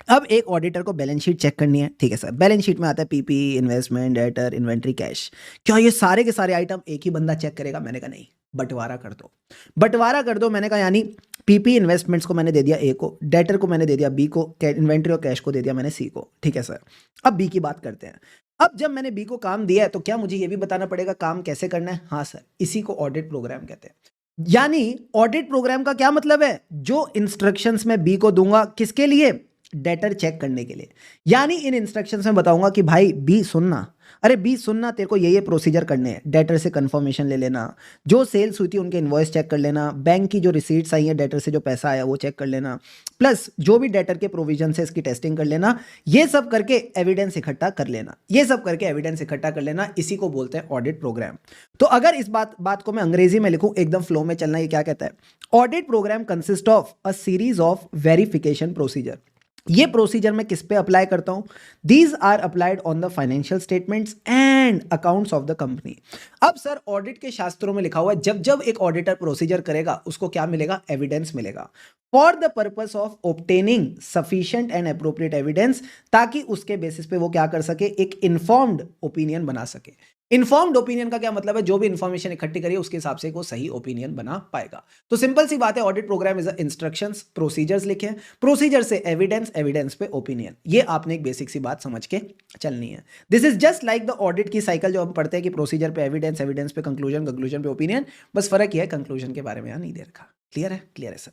अब एक ऑडिटर को बैलेंस शीट चेक करनी है, ठीक है सर। बैलेंस शीट में आता है PP, investment, debtor, inventory, cash. क्या ये सारे के सारे आइटम एक ही बंदा चेक करेगा? मैंने कहा नहीं, बंटवारा कर दो, बंटवारा कर दो। मैंने कहा यानी पीपी इन्वेस्टमेंट्स को मैंने दे दिया ए को, डेटर को मैंने दे दिया बी को, इन्वेंट्री और कैश को दे दिया मैंने सी को, ठीक है सर। अब बी की बात करते हैं। अब जब मैंने बी को काम दिया है तो क्या मुझे ये भी बताना पड़ेगा काम कैसे करना है? हाँ सर, इसी को ऑडिट प्रोग्राम कहते हैं। यानी ऑडिट प्रोग्राम का क्या मतलब है? जो इंस्ट्रक्शंस मैं बी को दूंगा, किसके लिए? डेटर चेक करने के लिए। यानी इन इंस्ट्रक्शंस में बताऊंगा कि भाई बी सुनना, अरे बी सुनना, तेरे को ये प्रोसीजर करने हैं। डेटर से कंफर्मेशन ले लेना, जो सेल्स हुई थी उनके इनवॉइस चेक कर लेना, बैंक की जो रिसीट्स आई हैं डेटर से जो पैसा आया वो चेक कर लेना, प्लस जो भी डेटर के प्रोविजन से इसकी टेस्टिंग कर लेना। ये सब करके एविडेंस इकट्ठा कर लेना, ये सब करके एविडेंस इकट्ठा कर लेना, इसी को बोलते हैं ऑडिट प्रोग्राम। तो अगर इस बात को मैं अंग्रेजी में लिखूं, एकदम फ्लो में चलना, ये क्या कहता है? Audit programme consist of a series of verification procedure. ये प्रोसीजर मैं किस पे अप्लाई करता हूं? These are applied on the financial statements and accounts of the company. अब सर ऑडिट के शास्त्रों में लिखा हुआ है, जब जब एक ऑडिटर प्रोसीजर करेगा उसको क्या मिलेगा? एविडेंस मिलेगा। For the purpose of obtaining sufficient and appropriate evidence, ताकि उसके बेसिस पे वो क्या कर सके? एक इन्फॉर्म्ड ओपिनियन बना सके। इन्फॉर्म्ड ओपिनियन का क्या मतलब है? जो भी इंफॉर्मेशन इकट्ठी करिए उसके हिसाब से वो सही ओपिनियन बना पाएगा। तो सिंपल सी बात है, audit programme is instructions, procedures लिखे, प्रोसीजर से एविडेंस, एविडेंस पे ओपिनियन। ये आपने एक बेसिक सी बात समझ के चलनी है। This is just like the audit की साइकिल जो हम पढ़ते हैं कि प्रोसीजर पे एविडेंस, एविडेंस पे कंक्लूजन, कंक्लूजन पे ओपिनियन। बस फर्क यह है कंक्लूजन के बारे में यहां नहीं दे रखा। क्लियर है? क्लियर है सर।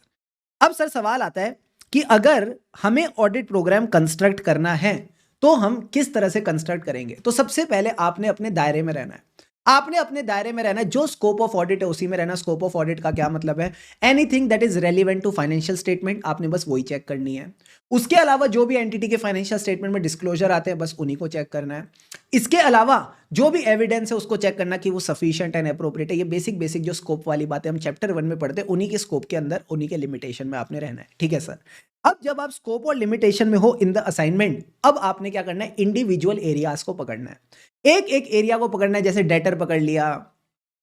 अब सर सवाल आता है कि अगर हमें ऑडिट प्रोग्राम कंस्ट्रक्ट करना है तो हम किस तरह से कंस्ट्रक्ट करेंगे? तो सबसे पहले आपने अपने दायरे में रहना है, आपने अपने दायरे में रहना है। जो स्कोप ऑफ ऑडिट है उसी में रहना। स्कोप ऑफ ऑडिट का क्या मतलब है? Anything that is relevant to financial statement, आपने बस वही चेक करनी है। उसके अलावा जो भी एंटिटी के फाइनेंशियल स्टेटमेंट में डिस्क्लोजर आते हैं बस उन्हीं को चेक करना है। इसके अलावा जो भी एविडेंस है उसको चेक करना कि वो सफिशिएंट एंड अप्रोप्रिएट है। ये बेसिक बेसिक जो स्कोप वाली बातें हम चैप्टर 1 में पढ़ते हैं, उन्हीं के स्कोप के अंदर, उन्हीं के लिमिटेशन में आपने रहना है। ठीक है सर। अब जब आप स्कोप और लिमिटेशन में हो इन द असाइनमेंट, अब आपने क्या करना है? इंडिविजुअल एरियाज को पकड़ना है। एक एक एरिया को पकड़ना है। जैसे डेटर पकड़ लिया,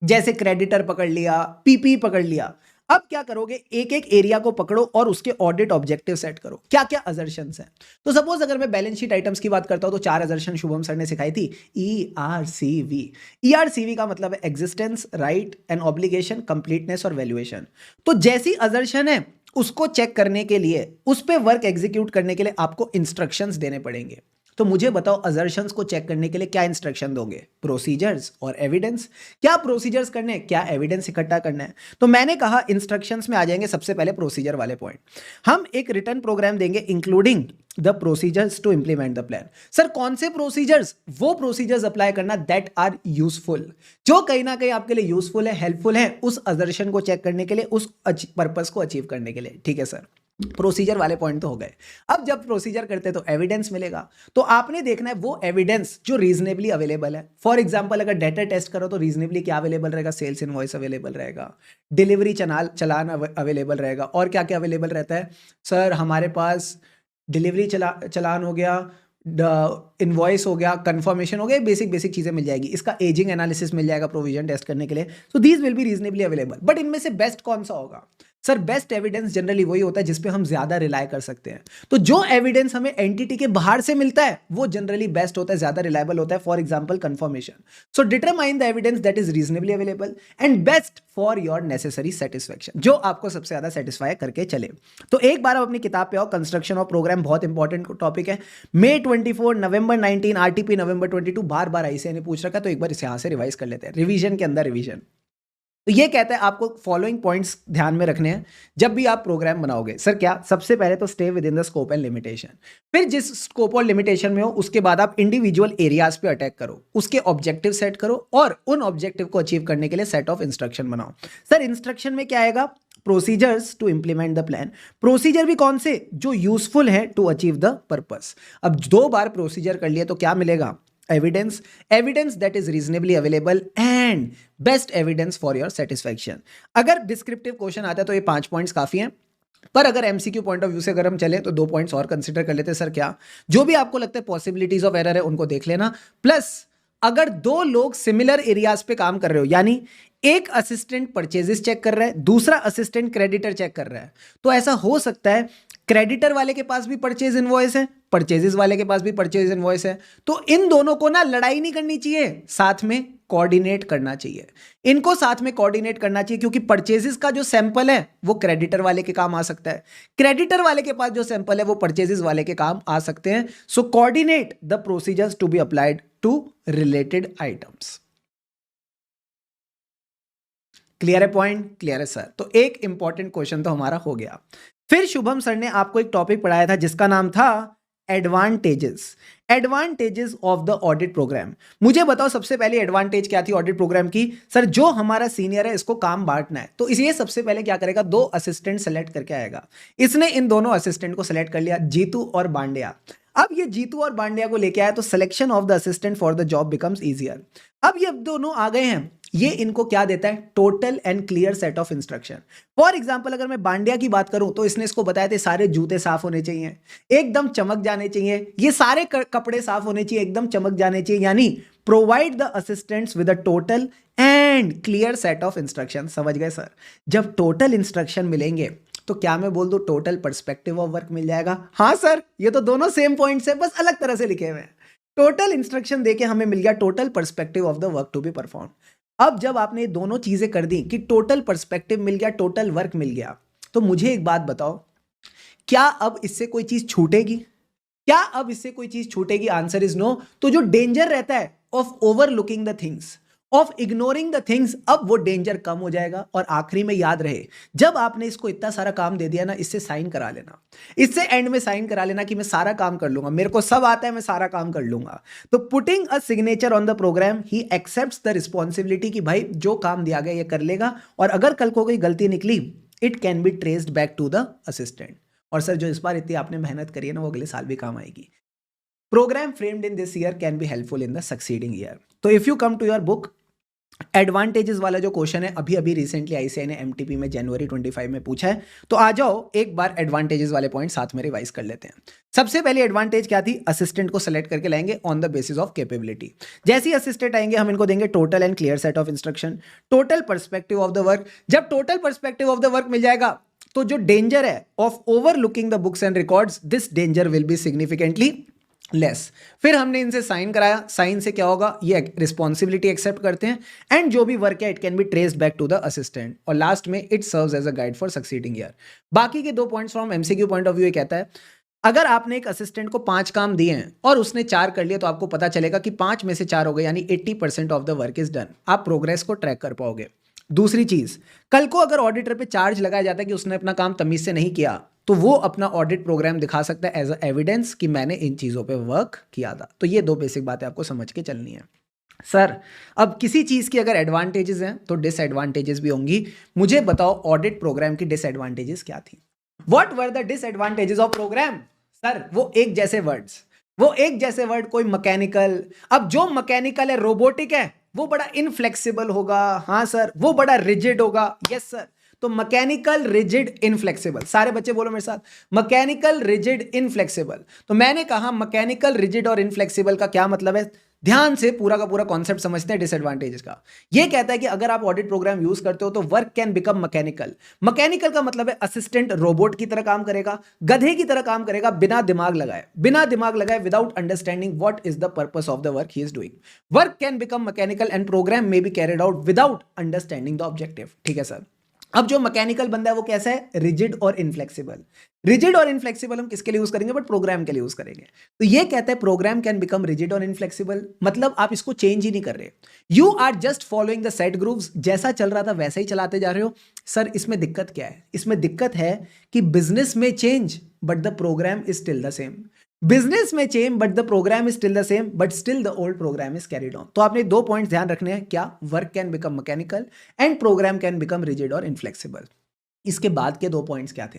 जैसे क्रेडिटर पकड़ लिया, पीपी पकड़ लिया। अब क्या करोगे? एक एक एरिया को पकड़ो और उसके ऑडिट ऑब्जेक्टिव सेट करो। क्या क्या अजर्शंस हैं? तो सपोज अगर मैं बैलेंस शीट आइटम्स की बात करता हूं तो 4 अजर्शन शुभम सर ने सिखाई थी। ERCV। ERCV का मतलब है existence, right and obligation, completeness और वैल्यूएशन। तो जैसी अजर्शन है उसको चेक करने के लिए, उस पर वर्क एग्जीक्यूट करने के लिए आपको इंस्ट्रक्शंस देने पड़ेंगे। तो मुझे बताओ अजर्शंस को चेक करने के लिए क्या इंस्ट्रक्शन दोगे? प्रोसीजर्स और एविडेंस। क्या प्रोसीजर्स करने हैं, क्या एविडेंस इकट्ठा करना है? तो मैंने कहा इंस्ट्रक्शंस में आ जाएंगे सबसे पहले प्रोसीजर वाले पॉइंट। हम एक रिटर्न प्रोग्राम देंगे including the procedures to implement the plan. Sir कौन से प्रोसीजर्स? वो प्रोसीजर्स अप्लाई करना दैट आर यूजफुल, जो कहीं ना कहीं आपके लिए यूजफुल है, हेल्पफुल है उस अजर्शन को चेक करने के लिए, उस पर्पस को अचीव करने के लिए। ठीक है सर। प्रोसीजर वाले पॉइंट तो हो गए। अब जब प्रोसीजर करते हैं तो एविडेंस मिलेगा। तो आपने देखना है वो एविडेंस जो रीजनेबली अवेलेबल है। फॉर एग्जांपल अगर डेटा टेस्ट करो तो रीजनेबली क्या अवेलेबल रहेगा? सेल्स इनवॉइस अवेलेबल रहेगा, डिलीवरी चलान अवेलेबल रहेगा। और क्या क्या अवेलेबल रहता है? सर हमारे पास डिलीवरी चलान हो गया, इनवॉइस हो गया, कंफर्मेशन हो गया, बेसिक बेसिक चीजें मिल जाएगी। इसका एजिंग एनालिसिस मिल जाएगा प्रोविजन टेस्ट करने के लिए। So these will be reasonably available. But इनमें से बेस्ट कौन सा होगा? सर बेस्ट एविडेंस जनरली वही होता है जिसपे हम ज्यादा रिलाय कर सकते हैं। तो जो एविडेंस हमें एंटिटी के बाहर से मिलता है वो जनरली बेस्ट होता है, ज्यादा रिलायबल होता है। For example confirmation. So determine the evidence that is reasonably available and best for your necessary satisfaction, जो आपको सबसे ज्यादा सेटिस्फाई करके चले। तो एक बार आप अपनी किताब पे आओ। कंस्ट्रक्शन ऑफ प्रोग्राम बहुत इंपॉर्टेंट टॉपिक है। May 24, November 19, RTP November 22, बार बार ICAI ने पूछ रखा, तो एक बार इसे यहां से रिवाइज कर लेते हैं, रिवीजन के अंदर रिवीजन। तो ये कहता है आपको फॉलोइंग पॉइंट्स ध्यान में रखने हैं जब भी आप प्रोग्राम बनाओगे। सर क्या? सबसे पहले तो stay with in the scope and limitation. फिर जिस स्कोप और लिमिटेशन में हो उसके बाद आप इंडिविजुअल एरियाज पे अटैक करो, उसके ऑब्जेक्टिव सेट करो और उन ऑब्जेक्टिव को अचीव करने के लिए सेट ऑफ इंस्ट्रक्शन बनाओ। सर इंस्ट्रक्शन में क्या आएगा? Procedures to implement the plan. Procedure भी कौन से? जो यूजफुल है टू अचीव द पर्पस। अब 2 बार प्रोसीजर कर लिए तो क्या मिलेगा? Evidence. Evidence that is reasonably available and best evidence for your satisfaction. अगर डिस्क्रिप्टिव क्वेश्चन आता है तो ये 5 पॉइंट्स काफी हैं, पर अगर एमसीक्यू पॉइंट ऑफ व्यू से अगर हम चले तो 2 पॉइंट्स और कंसिडर कर लेते हैं। सर क्या? जो भी आपको लगता है पॉसिबिलिटीज ऑफ एरर है उनको देख लेना, प्लस अगर 2 लोग सिमिलर एरियाज पे काम कर रहे हो, यानी एक असिस्टेंट परचेजेस चेक कर रहा है, दूसरा असिस्टेंट क्रेडिटर चेक कर रहा है, तो ऐसा हो सकता है क्रेडिटर वाले के पास भी परचेज इनवॉइस है, परचेजेस वाले के पास भी परचेज इनवॉइस है, तो इन दोनों को ना लड़ाई नहीं करनी चाहिए, साथ में कोऑर्डिनेट करना चाहिए। इनको साथ में कोऑर्डिनेट करना चाहिए क्योंकि परचेजेस का जो सैंपल है वो क्रेडिटर वाले के काम आ सकता है, क्रेडिटर वाले के पास जो सैंपल है वो परचेजेस वाले के काम आ सकते हैं। So coordinate the procedures to be applied to related items. Clear है पॉइंट? क्लियर है सर। तो एक इंपॉर्टेंट क्वेश्चन तो हमारा हो गया। फिर शुभम सर ने आपको एक टॉपिक पढ़ाया था जिसका नाम था advantages. Advantages of the audit program. मुझे बताओ सबसे पहले एडवांटेज क्या थी ऑडिट प्रोग्राम की? सर जो हमारा सीनियर है इसको काम बांटना है, तो इसलिए सबसे पहले क्या करेगा? 2 असिस्टेंट सेलेक्ट करके आएगा। इसने इन दोनों असिस्टेंट को सेलेक्ट कर लिया, जीतू और बांडिया। अब ये जीतू और बांडिया को लेके आया तो selection of the assistant for the job becomes easier. अब ये दोनों आ गए हैं, ये इनको क्या देता है? Total and clear set of instruction. For example अगर मैं बांडिया की बात करूं तो इसने इसको बताया थे सारे जूते साफ होने चाहिए, एकदम चमक जाने चाहिए, ये सारे कपड़े साफ होने चाहिए, एकदम चमक जाने चाहिए, यानी provide the assistants with a total and clear set of instruction. समझ गए सर? जब टोटल इंस्ट्रक्शन मिलेंगे तो क्या मैं बोल दूं टोटल पर्सपेक्टिव ऑफ वर्क मिल जाएगा? हाँ सर, ये तो दोनों सेम पॉइंट्स है, बस अलग तरह से लिखे हुए हैं। टोटल इंस्ट्रक्शन देके हमें मिल गया total perspective of the work to be perform. अब जब आपने ये दोनों चीजें कर दी कि टोटल पर्सपेक्टिव मिल गया, टोटल वर्क मिल गया, तो मुझे एक बात बताओ, क्या अब इससे कोई चीज छूटेगी? क्या अब इससे कोई चीज छूटेगी? Answer is no. तो जो डेंजर रहता है of overlooking the things, of ignoring the things, अब वो डेंजर कम हो जाएगा। और आखिरी में याद रहे, जब आपने इसको इतना सारा काम दे दिया ना, इससे साइन करा लेना, इससे एंड में साइन करा लेना कि मैं सारा काम कर लूंगा, मेरे को सब आता है, मैं सारा काम कर लूंगा। तो putting a signature on the program, he accepts the responsibility कि भाई जो काम दिया गया ये कर लेगा, और अगर कल को कोई गलती निकली it can be traced back to the assistant. और सर जो इस बार इतनी आपने मेहनत करी है ना वो अगले साल भी काम आएगी। Program framed in this year can be helpful in the succeeding year. तो if you come to your book, advantages वाला जो क्वेश्चन है अभी अभी रिसेंटली आईसीएआई ने एमटीपी में जनवरी 25 में पूछा है, तो आ जाओ एक बार एडवांटेजेस वाले पॉइंट साथ में रिवाइज कर लेते हैं। सबसे पहली एडवांटेज क्या थी? असिस्टेंट को सेलेक्ट करके लाएंगे on the basis of capability. जैसे ही असिस्टेंट आएंगे हम इनको देंगे total and clear set of instruction, total perspective of the work. जब total perspective of the work मिल जाएगा तो जो डेंजर है of overlooking the books and records, this danger will be significantly less. फिर हमने इनसे साइन कराया, साइन से क्या होगा? ये रिस्पॉन्सिबिलिटी एक्सेप्ट करते हैं एंड जो भी वर्क है it can be traced back to the assistant. और लास्ट में it serves as a guide for succeeding year. बाकी के 2 points from MCQ point of view ये कहता है, अगर आपने एक असिस्टेंट को 5 काम दिए हैं और उसने 4 कर लिए तो आपको पता चलेगा कि 5 में से 4 हो गए, यानी 80% of the work is done. आप प्रोग्रेस को ट्रैक कर पाओगे। दूसरी चीज, कल को अगर ऑडिटर पे चार्ज लगाया जाता है कि उसने अपना काम तमीज से नहीं किया, तो वो अपना ऑडिट प्रोग्राम दिखा सकता है एज अ एविडेंस कि मैंने इन चीजों पे वर्क किया था। तो ये 2 बेसिक बातें आपको समझ के चलनी है। सर अब किसी चीज की अगर एडवांटेजेस हैं तो डिसएडवांटेजेस भी होंगी। मुझे बताओ ऑडिट प्रोग्राम की डिसएडवांटेजेस क्या थी? What were the disadvantages of program? Sir वो एक जैसे वर्ड्स, वो एक जैसे वर्ड, कोई मैकेनिकल। अब जो मैकेनिकल है, रोबोटिक है, वो बड़ा इनफ्लेक्सिबल होगा। हाँ सर, वो बड़ा रिजिड होगा। Yes sir. तो मैकेनिकल, रिजिड, इनफ्लेक्सिबल। सारे बच्चे बोलो मेरे साथ, मैकेनिकल, रिजिड, इनफ्लेक्सिबल। तो मैंने कहा मैकेनिकल, रिजिड और इनफ्लेक्सिबल का क्या मतलब है? ध्यान से पूरा का पूरा कॉन्सेप्ट समझते हैं डिसएडवांटेजेस का। ये कहता है कि अगर आप ऑडिट प्रोग्राम यूज करते हो तो work can become mechanical. Mechanical का मतलब है असिस्टेंट रोबोट की तरह काम करेगा, गधे की तरह काम करेगा, बिना दिमाग लगाए, बिना दिमाग लगाए, without understanding what is the purpose of the work he is doing. Work can become mechanical and program may be carried out without understanding the objective. ठीक है सर। अब जो मैकेनिकल बंदा है वो कैसा है, रिजिड और इनफ्लेक्सिबल। रिजिड और इनफ्लेक्सिबल हम किसके लिए यूज करेंगे, बट प्रोग्राम के लिए यूज करेंगे। तो ये कहता है प्रोग्राम कैन बिकम रिजिड और इनफ्लेक्सिबल, मतलब आप इसको चेंज ही नहीं कर रहे, you are just following the set grooves, जैसा चल रहा था वैसा ही चलाते जा रहे हो। सर इसमें दिक्कत क्या है, इसमें दिक्कत है कि बिजनेस में change but the program is still the same. Business में change but the program is still the same, but still the old program is carried on. तो आपने 2 पॉइंट्स ध्यान रखने हैं, क्या, work can become mechanical and program can become rigid और inflexible. इसके बाद के 2 पॉइंट्स क्या थे,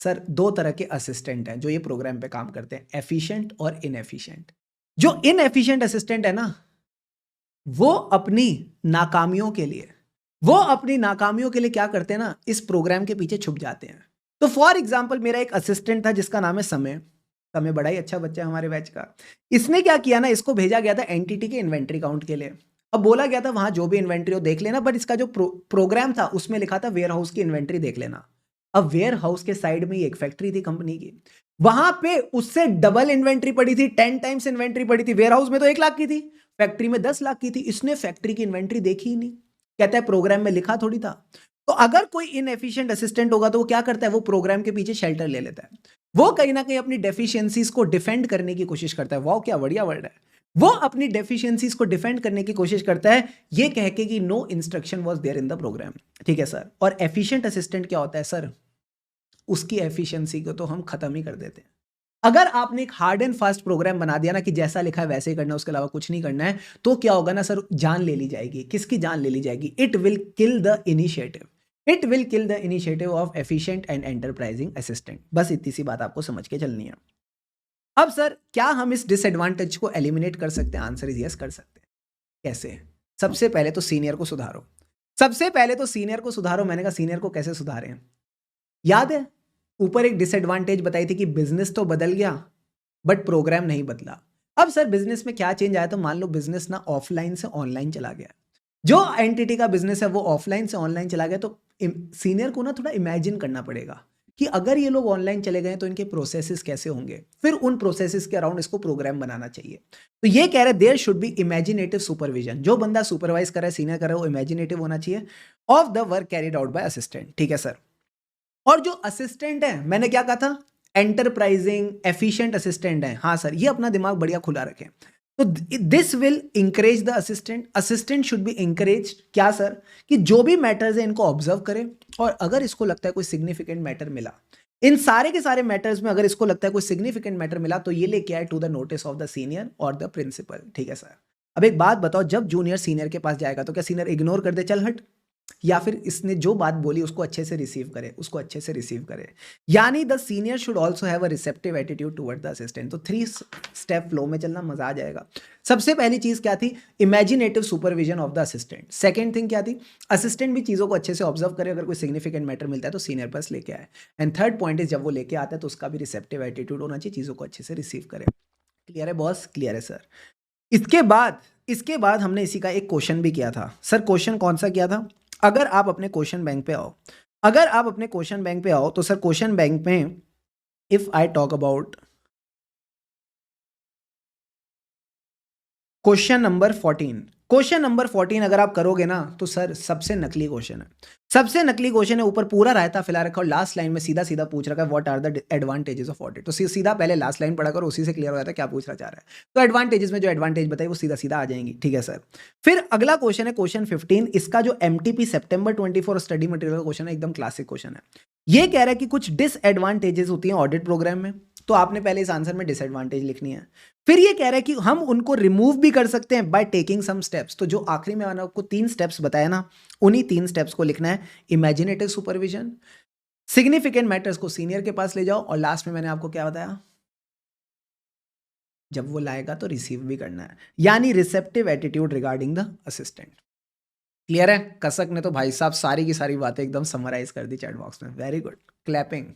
सर 2 तरह के असिस्टेंट हैं जो ये प्रोग्राम पे काम करते हैं, एफिशिएंट और इनएफिशिएंट। जो इनएफिशिएंट असिस्टेंट है ना, वो अपनी नाकामियों के लिए क्या करते हैं ना, इस प्रोग्राम के पीछे छुप जाते हैं। तो फॉर एग्जाम्पल मेरा एक असिस्टेंट था जिसका नाम है समय। समय बड़ा ही अच्छा बच्चा है हमारे बैच का। इसने क्या किया ना, इसको भेजा गया था एंटिटी के इन्वेंट्री काउंट के लिए। अब बोला गया था वहां जो भी इन्वेंट्री हो देख लेना, बट इसका जो प्रोग्राम था उसमें लिखा था वेयर हाउस की इन्वेंट्री देख लेना। अब वेयर हाउस के साइड में ही एक फैक्ट्री थी कंपनी की, वहां पे उससे डबल इन्वेंट्री पड़ी थी, 10 टाइम्स इन्वेंट्री पड़ी थी। वेयर हाउस में तो 1 लाख की थी, फैक्ट्री में 10 लाख की थी। इसने फैक्ट्री की इन्वेंट्री देखी ही नहीं, कहता है प्रोग्राम में लिखा थोड़ी था। तो अगर कोई इनएफिशिएंट असिस्टेंट होगा तो वो क्या करता है, वो प्रोग्राम के पीछे शेल्टर ले लेता है। वो कहीं ना कहीं अपनी डेफिशिएंसीज को डिफेंड करने की कोशिश करता है। वाह क्या बढ़िया वर्ड है। वो अपनी डेफिशिएंसीज को डिफेंड करने की कोशिश करता है, ये कह के कि no instruction was there in the program. ठीक है सर। और एफिशिएंट असिस्टेंट क्या होता है सर, उसकी एफिशिएंसी को तो हम खत्म ही कर देते हैं। अगर आपने एक हार्ड एंड फास्ट प्रोग्राम बना दिया ना कि जैसा लिखा है वैसे ही करना है, उसके अलावा कुछ नहीं करना है, तो क्या होगा ना सर, जान ले ली जाएगी। किसकी जान ले ली जाएगी, it will kill the initiative. It will kill the initiative of efficient and enterprising assistant. बस इतनी सी बात आपको समझ के चलनी है। अब सर क्या हम इस डिसएडवांटेज को एलिमिनेट कर सकते हैं, आंसर इज यस, कर सकते हैं। कैसे, सबसे पहले तो सीनियर को सुधारो। मैंने कहा सीनियर को कैसे सुधारें, याद है ऊपर एक डिसएडवांटेज बताई थी कि बिजनेस तो बदल गया बट प्रोग्राम नहीं बदला। अब सर बिजनेस में क्या चेंज आया, तो मान लो बिजनेस ना ऑफलाइन से ऑनलाइन चला गया, जो एंटिटी का बिजनेस है वो ऑफलाइन से ऑनलाइन चला गया। तो सीनियर को ना थोड़ा इमेजिन करना पड़ेगा कि अगर ये लोग ऑनलाइन चले गए तो इनके प्रोसेसेस कैसे होंगे, फिर उन प्रोसेसेस के अराउंड इसको प्रोग्राम बनाना चाहिए। तो ये कह रहे हैं there should be imaginative supervision. जो बंदा सुपरवाइज कर रहा है, सीनियर कर रहा है, वो इमेजिनेटिव होना चाहिए of the work carried out by assistant. ठीक है सर। और जो असिस्टेंट है, मैंने क्या कहा था, एंटरप्राइजिंग एफिशिएंट असिस्टेंट है। हाँ सर, ये अपना दिमाग बढ़िया खुला रखें। तो this will encourage the assistant. Assistant should B encourage, क्या सर, कि जो भी मैटर्स है इनको ऑब्जर्व करे, और अगर इसको लगता है कोई सिग्निफिकेंट मैटर मिला, इन सारे के सारे मैटर्स में अगर इसको लगता है कोई सिग्निफिकेंट मैटर मिला, तो ये लेके आए to the notice of the senior और द प्रिंसिपल। ठीक है सर। अब एक बात बताओ, जब जूनियर सीनियर के पास जाएगा तो क्या सीनियर इग्नोर कर दे, चल हट, या फिर इसने जो बात बोली उसको अच्छे से रिसीव करे, यानी the senior should also have a receptive attitude toward the assistant. तो 3 स्टेप फ्लो में चलना, मजा आ जाएगा। सबसे पहली चीज क्या थी, imaginative supervision of the assistant. Second thing क्या थी, असिस्टेंट भी चीजों को अच्छे से ऑब्जर्व करे, अगर कोई सिग्निफिकेंट मैटर मिलता है तो सीनियर पास लेके आए। एंड थर्ड पॉइंट इज, जब वो लेके आता है तो उसका भी रिसेप्टिव एटीट्यूड होना चाहिए, चीजों को अच्छे से रिसीव करे। क्लियर है बॉस, क्लियर है सर। इसके बाद हमने इसी का एक क्वेश्चन भी किया था। सर क्वेश्चन कौन सा किया था, अगर आप अपने क्वेश्चन बैंक पे आओ, तो सर क्वेश्चन बैंक में if I talk about question number 14 अगर आप करोगे ना तो सर सबसे नकली क्वेश्चन है। ऊपर पूरा रायता फैला रखा और लास्ट लाइन में सीधा पूछ रखा है what are the advantages of audit. तो सीधा पहले लास्ट लाइन पढ़ा करो, उसी से क्लियर हो जाता है क्या पूछना चाह रहा है। तो एडवांटेजेस में जो एडवांटेज बताई वो सीधा आ जाएंगी। ठीक है सर। फिर अगला क्वेश्चन है क्वेश्चन 15। इसका जो MTP September 24 स्टडी मटेरियल का क्वेश्चन है, एकदम क्लासिक क्वेश्चन है। ये कह रहा है कि कुछ डिसएडवांटेजेस होती हैं ऑडिट प्रोग्राम में, तो आपने पहले इस आंसर में डिसएडवांटेज लिखनी है। फिर ये कह रहा है कि हम उनको रिमूव भी कर सकते हैं बाय टेकिंग सम स्टेप्स। तो जो आखिरी में मैंने आपको 3 स्टेप्स बताया ना, उन्हीं 3 स्टेप्स को लिखना है। इमेजिनेटिव सुपरविजन, सिग्निफिकेंट मैटर्स को सीनियर के पास ले जाओ, और लास्ट में मैंने आपको क्या बताया, जब वो लाएगा तो रिसीव भी करना है, यानी receptive attitude regarding the assistant. Clear है। कसक ने तो भाई साहब सारी की सारी बातें एकदम समराइज कर दी चैट बॉक्स में। Very good, clapping.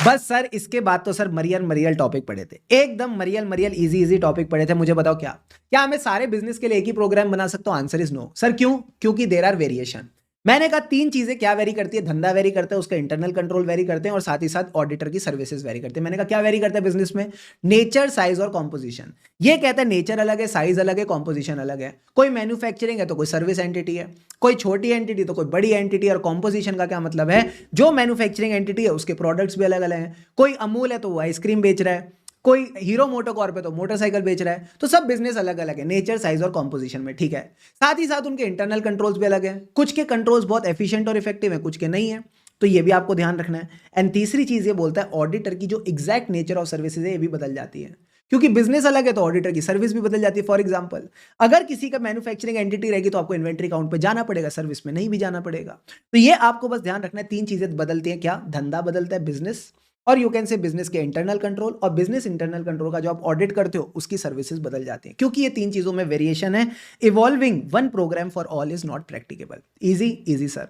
बस सर इसके बाद तो सर मरियल टॉपिक पढ़े थे, एकदम मरियल इजी टॉपिक पढ़े थे। मुझे बताओ क्या मैं सारे बिजनेस के लिए एक ही प्रोग्राम बना सकता हूं, आंसर इज नो। सर क्यों, क्योंकि देयर आर वेरिएशन। मैंने कहा तीन चीजें क्या वेरी करती है, धंधा वेरी करता है, उसका इंटरनल कंट्रोल वेरी करते हैं और साथ ही साथ ऑडिटर की सर्विसेज वेरी करते हैं। मैंने कहा क्या वेरी करता है बिजनेस में, नेचर, साइज और कॉम्पोजिशन। ये कहता है नेचर अलग है, साइज अलग है, कॉम्पोजिशन अलग है। कोई मैन्युफैक्चरिंग है तो कोई सर्विस एंटिटी है, कोई छोटी एंटिटी तो कोई बड़ी एंटिटी। और कॉम्पोजिशन का क्या मतलब है, जो मैन्युफैक्चरिंग एंटिटी है उसके प्रोडक्ट्स भी अलग अलग हैं। कोई अमूल है तो वो आइसक्रीम बेच रहा है, कोई हीरो मोटोकॉर्प है तो मोटरसाइकिल बेच रहा है। तो सब बिजनेस अलग अलग है नेचर, साइज और कॉम्पोजिशन में, ठीक है। साथ ही साथ उनके इंटरनल कंट्रोल्स भी अलग है, कुछ के कंट्रोल्स बहुत एफिशिएंट और इफेक्टिव है, कुछ के नहीं है। तो ये भी आपको ध्यान रखना है। एंड तीसरी चीज ये बोलता है ऑडिटर की जो एग्जैक्ट नेचर ऑफ सर्विसेज है ये भी बदल जाती है, क्योंकि बिजनेस अलग है तो ऑडिटर की सर्विस भी बदल जाती है। फॉर एग्जांपल, अगर किसी का मैन्युफैक्चरिंग एंटिटी रहेगी तो आपको इन्वेंट्री काउंट पे जाना पड़ेगा, सर्विस में नहीं भी जाना पड़ेगा। तो ये आपको बस ध्यान रखना है, तीन चीजें बदलती हैं। क्या, धंधा बदलता है, बिजनेस, और यू कैन से बिजनेस के इंटरनल कंट्रोल, और बिजनेस इंटरनल कंट्रोल का जो आप ऑडिट करते हो उसकी सर्विसेज बदल जाती हैं, क्योंकि ये तीन चीजों में वेरिएशन है। Evolving one program for all is not practicable. Easy easy sir.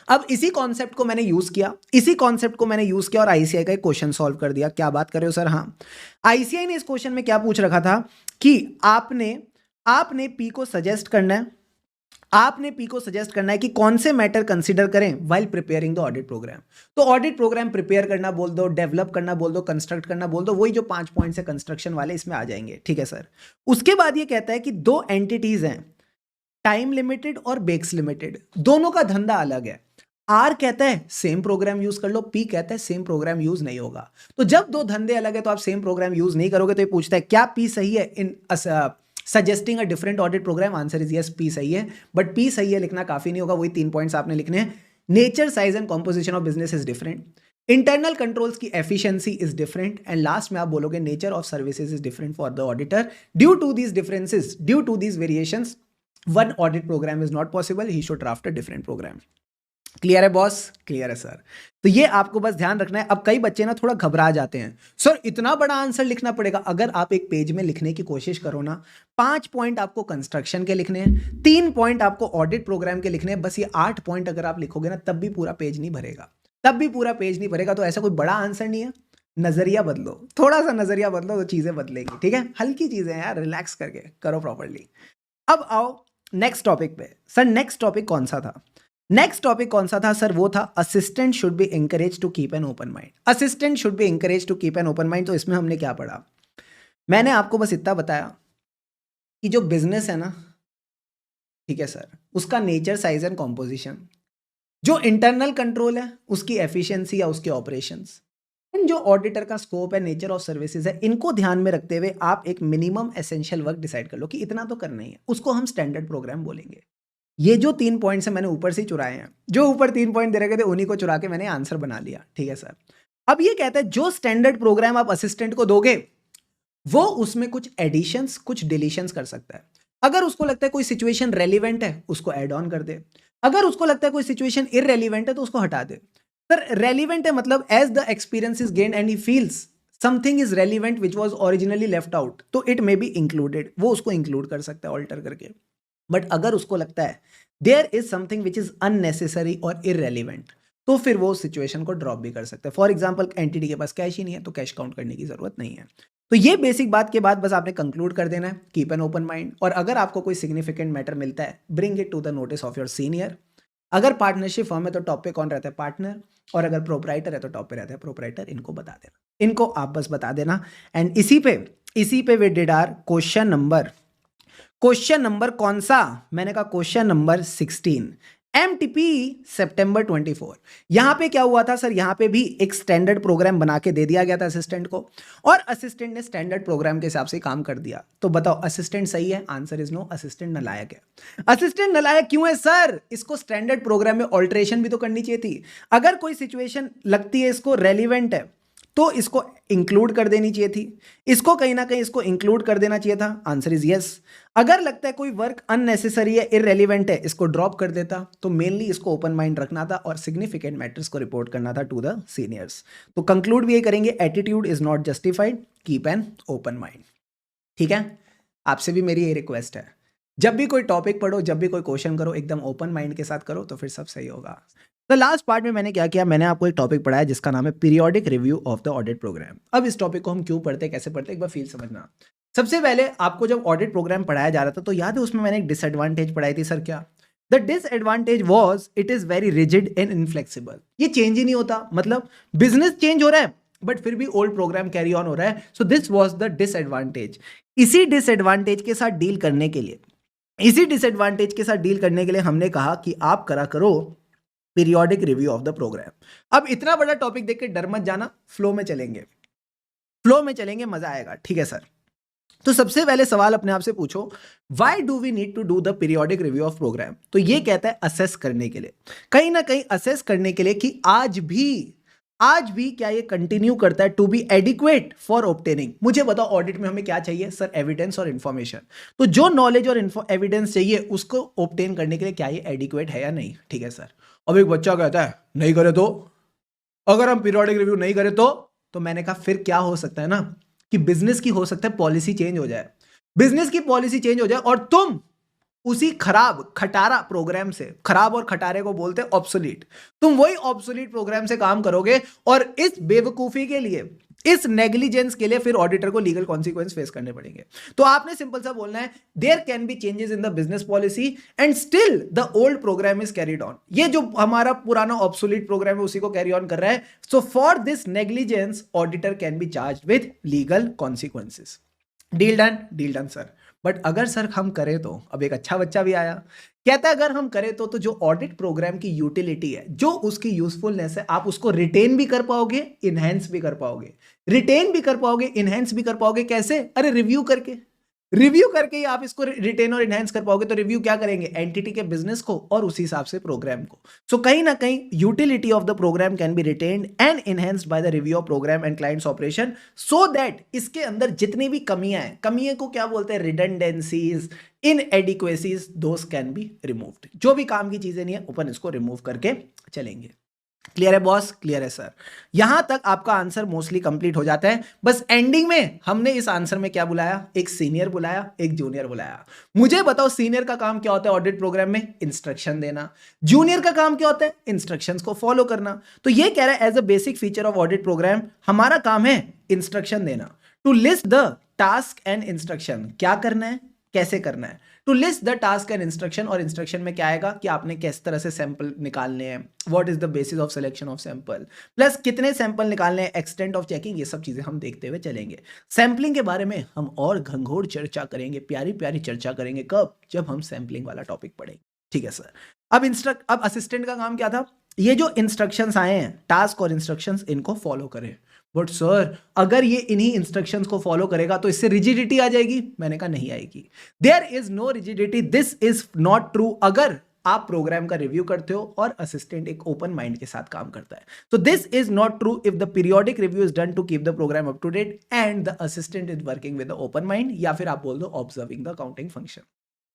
अब इसी कॉन्सेप्ट को मैंने यूज किया, और आईसीआई का एक क्वेश्चन सॉल्व कर दिया। क्या बात कर रहे हो सर? हाँ, आईसीआई ने इस क्वेश्चन में क्या पूछ रखा था कि आपने पी को सजेस्ट करना है, कि कौन से मैटर कंसीडर करें while preparing the audit program. तो ऑडिट प्रोग्राम प्रिपेयर करना बोल दो, डेवलप करना बोल दो, कंस्ट्रक्ट करना बोल दो, वही जो 5 पॉइंट्स है कंस्ट्रक्शन वाले इसमें आ जाएंगे, ठीक है सर। उसके बाद ये कहता है कि दो एंटिटीज हैं, टाइम लिमिटेड और बेक्स लिमिटेड, दोनों का धंधा अलग है। आर कहता है सेम प्रोग्राम यूज कर लो, पी कहता है सेम प्रोग्राम यूज नहीं होगा। तो जब दो धंधे अलग है तो आप सेम प्रोग्राम यूज नहीं करोगे। तो ये पूछता है क्या पी सही है in suggesting a different audit program. Answer is yes, P सही है। बट पी सही है लिखना काफी नहीं होगा, वही 3 पॉइंट्स आपने लिखने हैं। Nature, size and composition of business is different, internal controls की efficiency is different, and last में आप बोलोगे nature of services is different for the auditor. Due to these differences, due to these variations, one audit programme is not possible, he should draft a different program. Clear है boss? Clear है sir. तो ये आपको बस ध्यान रखना है। अब कई बच्चे ना थोड़ा घबरा जाते हैं, सर इतना बड़ा आंसर लिखना पड़ेगा। अगर आप एक पेज में लिखने की कोशिश करो ना, 5 पॉइंट आपको कंस्ट्रक्शन के लिखने हैं, 3 पॉइंट आपको ऑडिट प्रोग्राम के लिखने हैं, बस ये 8 पॉइंट अगर आप लिखोगे ना तब भी पूरा पेज नहीं भरेगा, तो ऐसा कोई बड़ा आंसर नहीं है। नजरिया बदलो, थोड़ा सा नजरिया बदलो तो चीजें बदलेंगी, ठीक है। हल्की चीजें हैं यार, रिलैक्स करके करो प्रॉपरली। अब आओ नेक्स्ट टॉपिक पे। सर नेक्स्ट टॉपिक कौन सा था? सर वो था assistant should be encourage to keep an open mind. तो इसमें हमने क्या पढ़ा? मैंने आपको बस इतना बताया कि जो बिजनेस है ना, ठीक है सर, उसका नेचर, साइज एंड कॉम्पोजिशन, जो इंटरनल कंट्रोल है उसकी एफिशिएंसी या उसके ऑपरेशंस, जो ऑडिटर का स्कोप है, नेचर ऑफ सर्विसेज है, इनको ध्यान में रखते हुए आप एक मिनिमम एसेंशियल वर्क डिसाइड कर लो कि इतना तो करना ही है, उसको हम स्टैंडर्ड प्रोग्राम बोलेंगे। ये जो 3 पॉइंट्स है मैंने ऊपर से चुराए हैं, जो ऊपर 3 पॉइंट दे रखे थे उन्हीं को चुरा के मैंने आंसर बना लिया, ठीक है सर। अब ये कहता है जो स्टैंडर्ड प्रोग्राम आप असिस्टेंट को दोगे वो उसमें कुछ एडिशंस, कुछ डिलीशंस कर सकता है। अगर उसको लगता है कोई सिचुएशन रेलिवेंट है उसको ऐड ऑन कर दे, अगर उसको लगता है कोई सिचुएशन इररेलिवेंट है तो उसको हटा दे। सर रेलिवेंट है मतलब as the experience is gained and he feels something is relevant which was originally left out, तो इट मे बी इंक्लूडेड, वो उसको इंक्लूड कर सकता है ऑल्टर करके। बट अगर उसको लगता है there is something which is unnecessary और इररेलिवेंट, तो फिर वो सिचुएशन को ड्रॉप भी कर सकते हैं। फॉर एग्जाम्पल एंटिटी के पास कैश ही नहीं है तो कैश काउंट करने की जरूरत नहीं है। तो ये बेसिक बात के बाद बस आपने कंक्लूड कर देना है, कीप एन ओपन माइंड। और अगर आपको कोई सिग्निफिकेंट मैटर मिलता है bring it to the notice of your senior. अगर पार्टनरशिप फर्म है तो टॉप पे कौन रहता है? पार्टनर। और अगर प्रोपराइटर है तो टॉप पे रहता है प्रोपराइटर। इनको बता देना, इनको आप बस बता देना। एंड इसी पे we did our question number कौन सा? मैंने कहा क्वेश्चन नंबर 16, MTP सितंबर 24। यहां पे क्या हुआ था सर? यहां पे भी एक स्टैंडर्ड प्रोग्राम बना के दे दिया गया था असिस्टेंट को, और असिस्टेंट ने स्टैंडर्ड प्रोग्राम के हिसाब से काम कर दिया। तो बताओ असिस्टेंट सही है? आंसर इज नो, असिस्टेंट नालायक है। असिस्टेंट नालायक क्यों है सर? इसको स्टैंडर्ड प्रोग्राम में ऑल्टरेशन भी तो करनी चाहिए थी। अगर कोई सिचुएशन लगती है इसको रेलिवेंट है तो इसको इंक्लूड कर देनी चाहिए थी, इसको कहीं ना कहीं इसको इंक्लूड कर देना चाहिए था। Answer is yes. अगर लगता है कोई वर्क अननेसेसरी है, इररेलेवेंट है, इसको ड्रॉप कर देता। तो मेनली इसको ओपन माइंड रखना था और सिग्निफिकेंट मैटर्स को रिपोर्ट करना था टू द सीनियर्स। तो कंक्लूड भी यही करेंगे, attitude is not justified, keep an open mind. ठीक है, आपसे भी मेरी ये रिक्वेस्ट है, जब भी कोई टॉपिक पढ़ो, जब भी कोई क्वेश्चन करो, एकदम ओपन माइंड के साथ करो, तो फिर सब सही होगा। तो लास्ट पार्ट में मैंने क्या किया, मैंने आपको एक टॉपिक पढ़ाया जिसका नाम है periodic review of the audit program. अब इस टॉपिक को हम क्यों पढ़ते, कैसे पढ़ते, एक बार फील समझना। सबसे पहले आपको जब ऑडिट प्रोग्राम पढ़ाया जा रहा था तो याद है उसमें मैंने एक डिसएडवांटेज पढ़ाई थी सर, क्या? The disadvantage was it is very rigid and inflexible. ये चेंज ही नहीं होता, मतलब बिजनेस चेंज हो रहा है बट फिर भी ओल्ड प्रोग्राम कैरी ऑन हो रहा है। So this was the disadvantage. इसी डिसएडवांटेज के साथ डील करने के लिए हमने कहा कि आप करा करो periodic review of the program. अब इतना बड़ा टॉपिक देख के डर मत जाना, फ्लो में चलेंगे, मजा आएगा, ठीक है सर। तो सबसे पहले सवाल अपने आप से पूछो, why do we need to do the periodic review of program? तो ये कहता है असेस करने के लिए, कहीं ना कहीं असेस करने के लिए कि आज भी क्या ये कंटिन्यू करता है to be adequate for obtaining. मुझे बताओ ऑडिट में हमें क्या चाहिए सर? एविडेंस और इन्फॉर्मेशन। तो जो नॉलेज और एविडेंस चाहिए उसको ऑब्टेन करने के लिए क्या ये एडिक्वेट है या नहीं? ठीक है सर। अब एक बच्चा कहता है नहीं करे तो, अगर हम पीरियोडिक रिव्यू नहीं करें तो मैंने कहा फिर क्या हो सकता है ना कि बिजनेस की हो सकता है पॉलिसी चेंज हो जाए, और तुम उसी खटारा प्रोग्राम से, खराब और खटारे को बोलते हैं ऑब्सोलीट, तुम वही ऑब्सोलीट प्रोग्राम से काम करोगे और इस बेवकूफी के लिए, इस नेग्लिजेंस के लिए फिर ऑडिटर को लीगल कॉन्सिक्वेंस फेस करने पड़ेंगे। तो आपने सिंपल सा बोलना है there can be changes in the business policy and still the old program is carried on. ये जो हमारा पुराना ऑब्सोलीट प्रोग्राम है उसी को कैरी ऑन कर रहा है। So for this negligence auditor can be charged with legal consequences. Deal done sir. But अगर सर हम करें तो, अब एक अच्छा बच्चा भी आया, कहता है अगर हम करें तो जो ऑडिट प्रोग्राम की यूटिलिटी है, जो उसकी यूजफुलनेस है, आप उसको रिटेन भी कर पाओगे, इनहेंस भी कर पाओगे। इनहेंस भी कर पाओगे कैसे? अरे रिव्यू करके ही आप इसको रिटेन और इनहेंस कर पाओगे। तो रिव्यू क्या करेंगे? एंटिटी के बिजनेस को और उसी हिसाब से प्रोग्राम को। सो कहीं ना कहीं utility of the program can be retained and enhanced by the review of program and clients operation, so that इसके अंदर जितनी भी कमियां को क्या बोलते हैं? Redundancies, inadequacies, those can be removed. जो भी काम की चीजें नहीं है अपन इसको रिमूव करके चलेंगे। क्लियर है बॉस? क्लियर है सर। यहां तक आपका आंसर मोस्टली कंप्लीट हो जाता है। बस एंडिंग में हमने इस आंसर में क्या बुलाया? एक सीनियर बुलाया, एक जूनियर बुलाया। मुझे बताओ सीनियर का काम क्या होता है ऑडिट प्रोग्राम में? इंस्ट्रक्शन देना। जूनियर का काम क्या होता है? इंस्ट्रक्शंस को फॉलो करना। तो ये कह रहा है as a basic feature of audit program हमारा काम है इंस्ट्रक्शन देना। To list the task and instruction, क्या करना है, कैसे करना है। To list the task and instruction, और इंस्ट्रक्शन में क्या आएगा कि आपने किस तरह से सैंपल निकालने हैं, what is the basis of selection of sample, plus कितने सैंपल निकालने हैं, एक्सटेंट ऑफ चेकिंग, ये सब चीजें हम देखते हुए चलेंगे। सैंपलिंग के बारे में हम और घंघोर चर्चा करेंगे, प्यारी प्यारी चर्चा करेंगे। कब? जब हम सैंपलिंग वाला टॉपिक पढ़ेंगे। ठीक है सर। अब असिस्टेंट का काम क्या था? ये जो इंस्ट्रक्शंस आए हैं, टास्क और इंस्ट्रक्शंस, इनको फॉलो करें। बट सर अगर ये इन्हीं इंस्ट्रक्शंस को फॉलो करेगा तो इससे रिजिडिटी आ जाएगी। मैंने कहा नहीं आएगी। There is no rigidity, this is not true अगर आप प्रोग्राम का रिव्यू करते हो और असिस्टेंट एक ओपन माइंड के साथ काम करता है। तो this is not true if the periodic review is done to keep the program up to date and the assistant is working with the open mind, या फिर आप बोल दो observing the accounting function.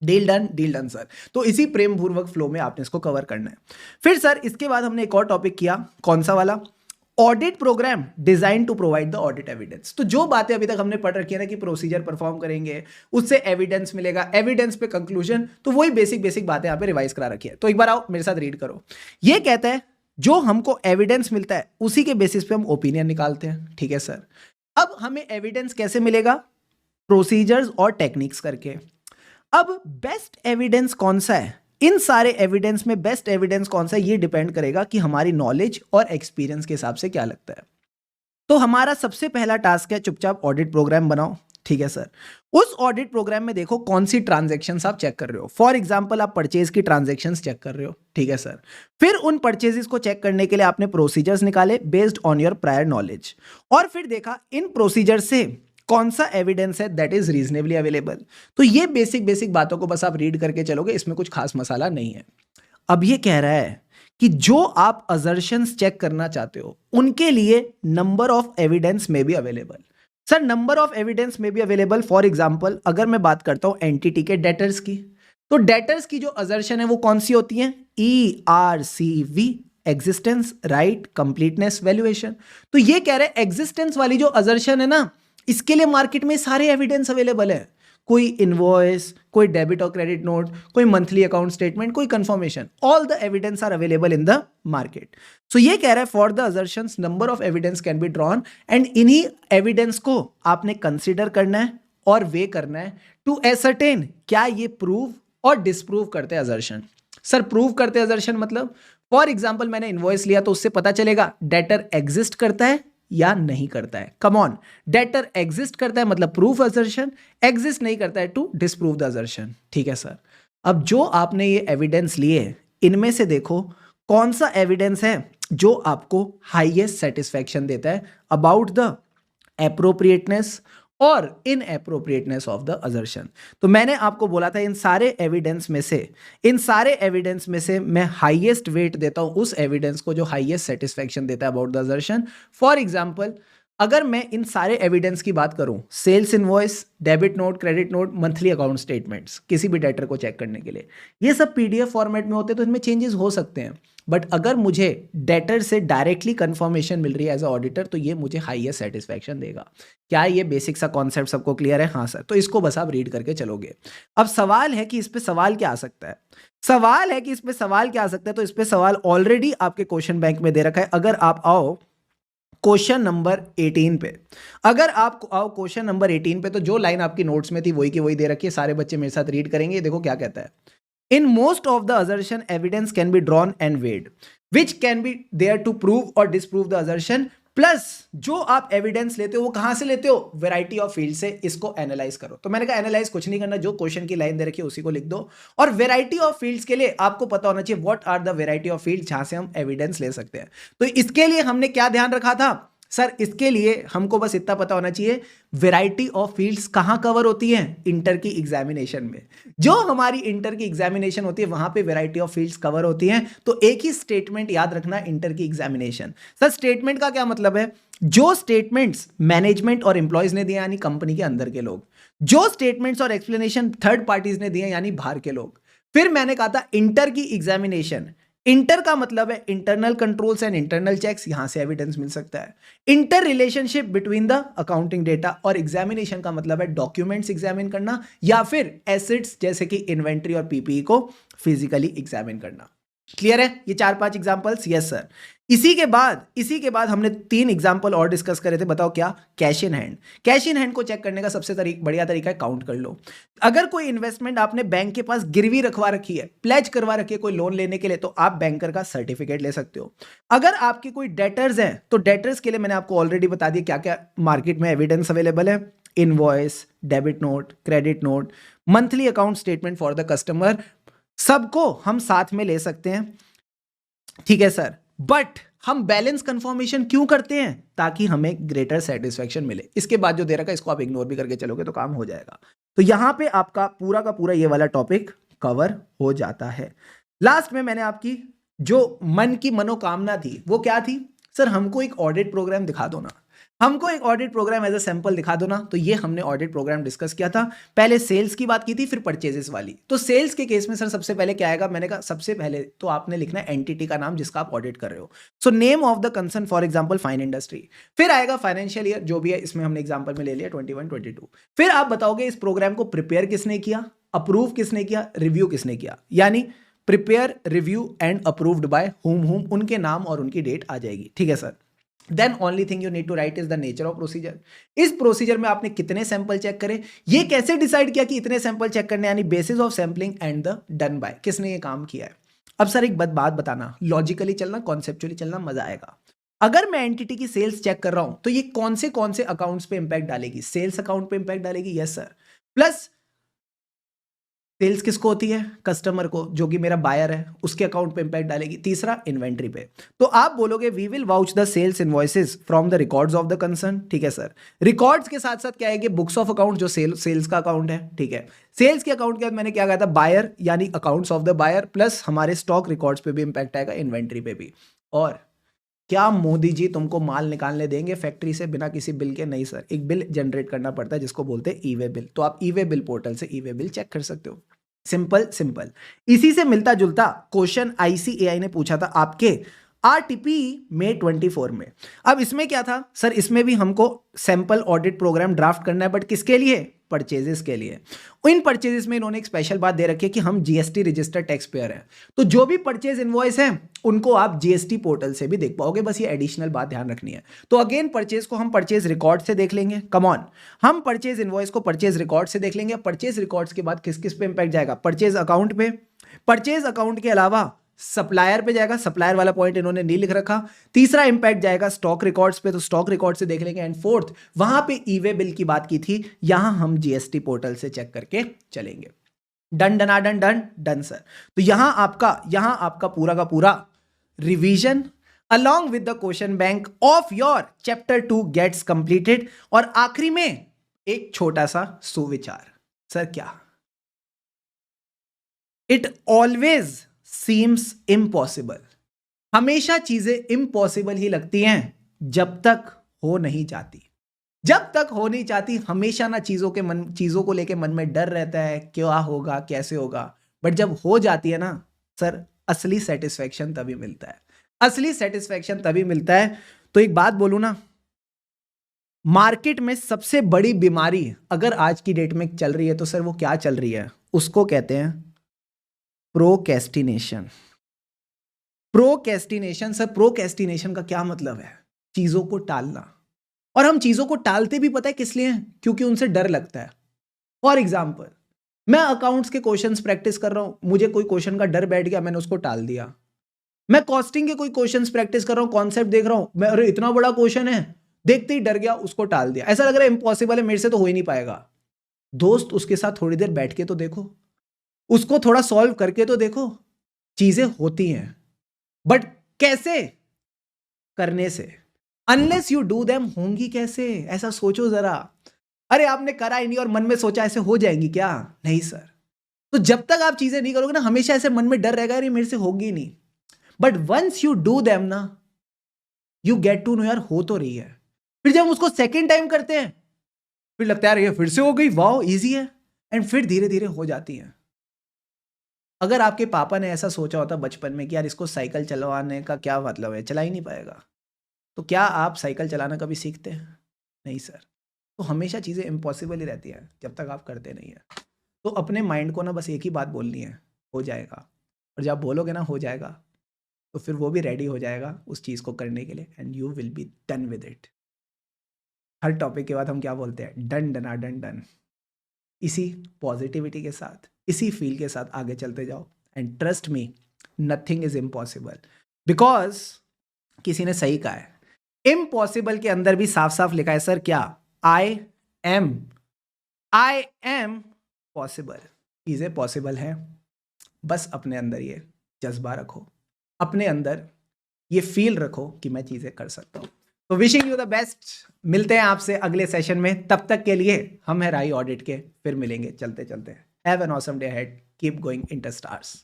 Deal done sir. तो इसी प्रेम पूर्वक flow में आपने इसको कवर करना है। फिर सर इसके बाद हमने एक और टॉपिक किया, कौन सा वाला? Audit program design to provide the audit evidence. तो जो बातें अभी तक हमने पढ़ रखी है ना कि प्रोसीजर परफॉर्म करेंगे, उससे एविडेंस मिलेगा, एविडेंस पे कंक्लूजन, तो वही बेसिक बातें यहाँ पे रिवाइज करा रखी है। तो एक बार आओ मेरे साथ रीड करो। ये कहता है जो हमको एविडेंस मिलता है उसी के बेसिस पे हम ओपिनियन निकालते हैं। ठीक है सर। अब हमें एविडेंस कैसे मिलेगा? प्रोसीजर्स और टेक्निक्स करके। अब बेस्ट एविडेंस कौन सा है? इन सारे एविडेंस में बेस्ट एविडेंस कौन सा है ये डिपेंड करेगा कि हमारी नॉलेज और एक्सपीरियंस के हिसाब से क्या लगता है। तो हमारा सबसे पहला टास्क है चुपचाप ऑडिट प्रोग्राम बनाओ। ठीक है सर। उस ऑडिट प्रोग्राम में देखो कौन सी ट्रांजैक्शंस आप चेक कर रहे हो। फॉर एग्जांपल आप परचेज की ट्रांजैक्शंस चेक कर रहे हो। ठीक है सर। फिर उन परचेजेस को चेक करने के लिए आपने प्रोसीजर्स निकाले based on your prior knowledge, और फिर देखा इन प्रोसीजर से कौन सा एविडेंस है दैट इज रीजनेबली अवेलेबल। तो ये बेसिक बातों को बस आप रीड करके चलोगे, इसमें कुछ खास मसाला नहीं है। अब ये कह रहा है कि जो आप असर्शंस चेक करना चाहते हो उनके लिए नंबर ऑफ एविडेंस में भी available. Sir number of evidence में भी अवेलेबल। फॉर एग्जांपल अगर मैं बात करता हूं एंटिटी के डेटर्स की, तो डेटर्स की जो असर्शन है वो कौन सी होती है? ERCV, existence, right, completeness, valuation. तो ये कह रहे हैं एग्जिस्टेंस वाली जो असर्शन है ना, इसके लिए मार्केट में सारे एविडेंस अवेलेबल है। कोई इनवॉइस, कोई डेबिट और क्रेडिट नोट, कोई मंथली अकाउंट स्टेटमेंट, कोई confirmation, all the evidence are available in the market. So ये कह रहा है for the assertions number of evidence can be drawn and इन्हीं एविडेंस को आपने कंसिडर करना है और वे करना है टू एसर्टेन क्या ये प्रूव और डिसप्रूव करते हैं असर्शन। सर प्रूव करते असर्शन मतलब फॉर एग्जांपल मैंने इनवॉइस लिया तो उससे पता चलेगा डेटर एग्जिस्ट करता है या नहीं करता है। कम ऑन, डेटर एग्जिस्ट करता है मतलब प्रूफ असर्शन, एग्जिस्ट नहीं करता है टू डिसप्रूव द असर्शन। ठीक है सर, अब जो आपने ये एविडेंस लिए इनमें से देखो कौन सा एविडेंस है जो आपको हाईएस्ट सेटिस्फैक्शन देता है अबाउट द एप्रोप्रिएटनेस और इनएप्रोप्रिएटनेस ऑफ द असर्शन। तो मैंने आपको बोला था इन सारे एविडेंस में से मैं हाईएस्ट वेट देता हूं उस एविडेंस को जो हाईएस्ट सेटिस्फैक्शन देता है about the assertion. For example अगर मैं इन सारे एविडेंस की बात करूं, sales invoice, debit note, credit note, monthly account statements, किसी भी डेटर को चेक करने के लिए, ये सब पीडीएफ फॉर्मेट में होते हैं तो इनमें चेंजेस हो सकते हैं, बट अगर मुझे डेटर से डायरेक्टली कंफर्मेशन मिल रही है एज अ ऑडिटर तो ये मुझे हाईएस्ट सेटिस्फैक्शन देगा। क्या ये बेसिक सा कॉन्सेप्ट सबको क्लियर है? हाँ सर, तो इसको बस आप रीड करके चलोगे। अब सवाल है कि इस पे सवाल क्या आ सकता है, तो इस पे सवाल ऑलरेडी आपके क्वेश्चन बैंक में दे रखा है। अगर आप आओ क्वेश्चन नंबर 18 पे, तो जो लाइन आपकी नोट्स में थी वही की वही दे रखी है, सारे बच्चे मेरे साथ रीड करेंगे। देखो क्या कहता है, in most of the assertion evidence can be drawn and weighed which can be there to prove और डिसप्रूव द असर्शन। प्लस जो आप एविडेंस लेते हो वो कहां से लेते हो? वैरायटी ऑफ फील्ड से। इसको एनालाइज करो। तो मैंने कहा एनालाइज कुछ नहीं करना, जो क्वेश्चन की लाइन दे रखी है उसी को लिख दो। और वैरायटी ऑफ फील्ड्स के लिए आपको पता होना चाहिए what are the variety of field जहां से हम एविडेंस ले सकते हैं। तो इसके लिए हमने क्या ध्यान रखा था सर? इसके लिए हमको बस इतना पता होना चाहिए वैरायटी ऑफ फील्ड्स कहां कवर होती हैं? इंटर की एग्जामिनेशन में। जो हमारी इंटर की एग्जामिनेशन होती है वहां पे वैरायटी ऑफ फील्ड्स कवर होती हैं। तो एक ही स्टेटमेंट याद रखना, इंटर की एग्जामिनेशन। सर स्टेटमेंट का क्या मतलब है? जो स्टेटमेंट्स मैनेजमेंट और एम्प्लॉयज ने दिए यानी कंपनी के अंदर के लोग, जो स्टेटमेंट्स और एक्सप्लेनेशन थर्ड पार्टीज ने दिए यानी बाहर के लोग। फिर मैंने कहा था इंटर की एग्जामिनेशन, इंटर का मतलब है internal controls and internal checks, यहां से एविडेंस मिल सकता है। Inter relationship between the accounting data, और एग्जामिनेशन का मतलब है डॉक्यूमेंट्स एग्जामिन करना या फिर एसेट्स जैसे कि इन्वेंट्री और पीपीई को फिजिकली एग्जामिन करना। क्लियर है ये 4-5 एग्जांपल्स? Yes sir. इसी के बाद हमने 3 एग्जांपल और डिस्कस करे थे। बताओ क्या? Cash in hand. Cash in hand को चेक करने का सबसे बढ़िया तरीका है काउंट कर लो। अगर कोई इन्वेस्टमेंट आपने बैंक के पास गिरवी रखवा रखी है, प्लेज करवा रखी है कोई लोन लेने के लिए, तो आप बैंकर का सर्टिफिकेट ले सकते हो। अगर आपके कोई डेटर्स हैं तो डेटर्स के लिए मैंने आपको ऑलरेडी बता दिया क्या क्या मार्केट में एविडेंस अवेलेबल है। Invoice, debit note, credit note, monthly account statement for the customer, सबको हम साथ में ले सकते हैं। ठीक है सर, बट हम बैलेंस कंफर्मेशन क्यों करते हैं? ताकि हमें ग्रेटर सेटिस्फैक्शन मिले। इसके बाद जो दे रखा है इसको आप इग्नोर भी करके चलोगे तो काम हो जाएगा। तो यहां पे आपका पूरा का पूरा ये वाला टॉपिक कवर हो जाता है। लास्ट में मैंने आपकी जो मन की मनोकामना थी वो क्या थी? सर हमको एक ऑडिट प्रोग्राम दिखा दो ना, हमको एक audit program as a sample दिखा दो ना। तो ये हमने ऑडिट प्रोग्राम डिस्कस किया था। पहले सेल्स की बात की थी, फिर परचेजेस वाली। तो सेल्स के केस में सर सबसे पहले क्या आएगा? मैंने कहा सबसे पहले तो आपने लिखना है एंटिटी का नाम जिसका आप ऑडिट कर रहे हो। So name of the concern, for example fine industry. फिर आएगा फाइनेंशियल ईयर जो भी है, इसमें हमने एग्जांपल में ले लिया 21-22। फिर आप बताओगे इस प्रोग्राम को प्रिपेयर किसने किया, अप्रूव किसने किया, रिव्यू किसने किया। यानी prepare, review and approved by whom, उनके नाम और उनकी डेट आ जाएगी। ठीक है sir. Then only thing you need to write is the nature of procedure. इस प्रोसीजर में आपने कितने सैंपल चेक करे, ये कैसे डिसाइड किया कि इतने सैंपल चेक करने, यानी basis of sampling and the done by, किसने ये काम किया है। अब सर एक बात बताना, लॉजिकली चलना, कॉन्सेप्चुअली चलना, मजा आएगा। अगर मैं एंटिटी की सेल्स चेक कर रहा हूं तो ये कौन से अकाउंट्स पे इंपैक्ट डालेगी? सेल्स अकाउंट पे इंपैक्ट डालेगी। Yes sir. प्लस सेल्स किसको होती है? कस्टमर को, जो कि मेरा बायर है, उसके अकाउंट पे इंपैक्ट डालेगी। तीसरा इन्वेंट्री पे। तो आप बोलोगे we will vouch the sales invoices from the records of the concern. ठीक है सर। रिकॉर्ड्स के साथ साथ क्या है कि बुक्स ऑफ अकाउंट, जो सेल्स का अकाउंट है। ठीक है। सेल्स के अकाउंट के बाद मैंने क्या कहा था? बायर, यानी accounts of the buyer, plus हमारे स्टॉक रिकॉर्ड्स पे भी इंपैक्ट आएगा, इन्वेंट्री पे भी। और क्या मोदी जी तुमको माल निकालने देंगे फैक्ट्री से बिना किसी बिल के? नहीं सर, एक बिल जनरेट करना पड़ता है जिसको बोलते हैं ई वे बिल। तो आप ई वे बिल पोर्टल से ई वे बिल चेक कर सकते हो। सिंपल। इसी से मिलता जुलता क्वेश्चन आईसीएआई ने पूछा था आपके आरटीपी में 24 में। अब इसमें क्या था सर? इसमें भी हमको सैंपल ऑडिट प्रोग्राम ड्राफ्ट करना है, बट किसके लिए? परचेजेस के लिए। इन परचेजेस में इन्होंने एक स्पेशल बात दे रखी है कि हम जीएसटी रजिस्टर्ड टैक्स पेयर हैं, तो जो भी परचेज इनवॉइस हैं उनको आप जीएसटी पोर्टल से भी देख पाओगे, बस ये एडिशनल बात ध्यान रखनी है। तो अगेन परचेज को हम परचेज रिकॉर्ड से देख लेंगे, कम ऑन, हम परचेज इनवॉइस को परचेज रिकॉर्ड से देख लेंगे। परचेज रिकॉर्ड्स के बाद किस किस पे इंपैक्ट जाएगा, परचेज अकाउंट पे, परचेज अकाउंट के अलावा सप्लायर पे जाएगा, सप्लायर वाला पॉइंट इन्होंने नहीं लिख रखा। तीसरा इंपैक्ट जाएगा स्टॉक रिकॉर्ड्स पे, तो स्टॉक रिकॉर्ड से देख लेंगे। एंड फोर्थ, वहां पे ई वे बिल की बात की थी, यहां हम जीएसटी पोर्टल से चेक करके चलेंगे। डन डना डन डन डन सर। तो यहां आपका पूरा का पूरा revision along with the question bank of your chapter 2 gets completed। और आखिरी में एक छोटा सा सुविचार, सर क्या, इट ऑलवेज सीम्स इम्पॉसिबल, हमेशा चीजें इम्पॉसिबल ही लगती हैं जब तक हो नहीं जाती। जब तक हो नहीं जाती हमेशा ना चीजों को लेके मन में डर रहता है, क्या होगा कैसे होगा, बट जब हो जाती है ना सर, असली सेटिस्फेक्शन तभी मिलता है, असली सेटिस्फेक्शन तभी मिलता है। तो एक बात बोलूं ना, मार्केट में सबसे बड़ी बीमारी अगर आज की डेट में चल रही है तो सर वो क्या चल रही है, उसको कहते हैं प्रोक्रेस्टिनेशन। प्रोक्रेस्टिनेशन सर, प्रोक्रेस्टिनेशन का क्या मतलब है, चीजों को टालना। और हम चीजों को टालते भी पता है किस लिए, क्योंकि उनसे डर लगता है। फॉर एग्जाम्पल, मैं अकाउंट्स के क्वेश्चंस प्रैक्टिस कर रहा हूं, मुझे कोई क्वेश्चन का डर बैठ गया, मैंने उसको टाल दिया। मैं कॉस्टिंग के कोई क्वेश्चंस प्रैक्टिस कर रहा हूं, कॉन्सेप्ट देख रहा हूं, मैं अरे इतना बड़ा क्वेश्चन है, देखते ही डर गया, उसको टाल दिया। ऐसा लग रहा है इम्पॉसिबल है, मेरे से तो हो ही नहीं पाएगा। दोस्त, उसके साथ थोड़ी देर बैठ के तो देखो, उसको थोड़ा सॉल्व करके तो देखो, चीजें होती हैं। बट कैसे, करने से। अनलेस यू डू देम, होंगी कैसे, ऐसा सोचो जरा। अरे आपने करा ही नहीं और मन में सोचा ऐसे हो जाएंगी क्या, नहीं सर। तो जब तक आप चीजें नहीं करोगे ना, हमेशा ऐसे मन में डर रहेगा, अरे मेरे से होगी नहीं। But once you do them ना, यू गेट टू नो यार हो तो रही है। फिर जब उसको सेकेंड टाइम करते हैं फिर लगता है यार ये फिर से हो गई, वाओ इजी है, एंड फिर धीरे धीरे हो जाती है। अगर आपके पापा ने ऐसा सोचा होता बचपन में कि यार इसको साइकिल चलवाने का क्या मतलब है, चला ही नहीं पाएगा, तो क्या आप साइकिल चलाना कभी सीखते हैं, नहीं सर। तो हमेशा चीज़ें इम्पॉसिबल ही रहती हैं जब तक आप करते नहीं हैं। तो अपने माइंड को ना बस एक ही बात बोलनी है, हो जाएगा। और जब बोलोगे ना हो जाएगा, तो फिर वो भी रेडी हो जाएगा उस चीज़ को करने के लिए, and you will be done with it. Her topic के बाद हम क्या बोलते हैं, डन डना डन डन। इसी पॉजिटिविटी के साथ, इसी फील के साथ आगे चलते जाओ, and trust me, nothing is impossible. Because किसी ने सही कहा है, इम्पॉसिबल के अंदर भी साफ साफ लिखा है सर क्या, आई एम पॉसिबल। चीजें पॉसिबल हैं, बस अपने अंदर ये जज्बा रखो, अपने अंदर ये फील रखो कि मैं चीजें कर सकता हूं। तो विशिंग यू द बेस्ट, मिलते हैं आपसे अगले सेशन में। तब तक के लिए हम हैं राही ऑडिट के, फिर मिलेंगे चलते चलते। Have an awesome day ahead, keep going inter stars.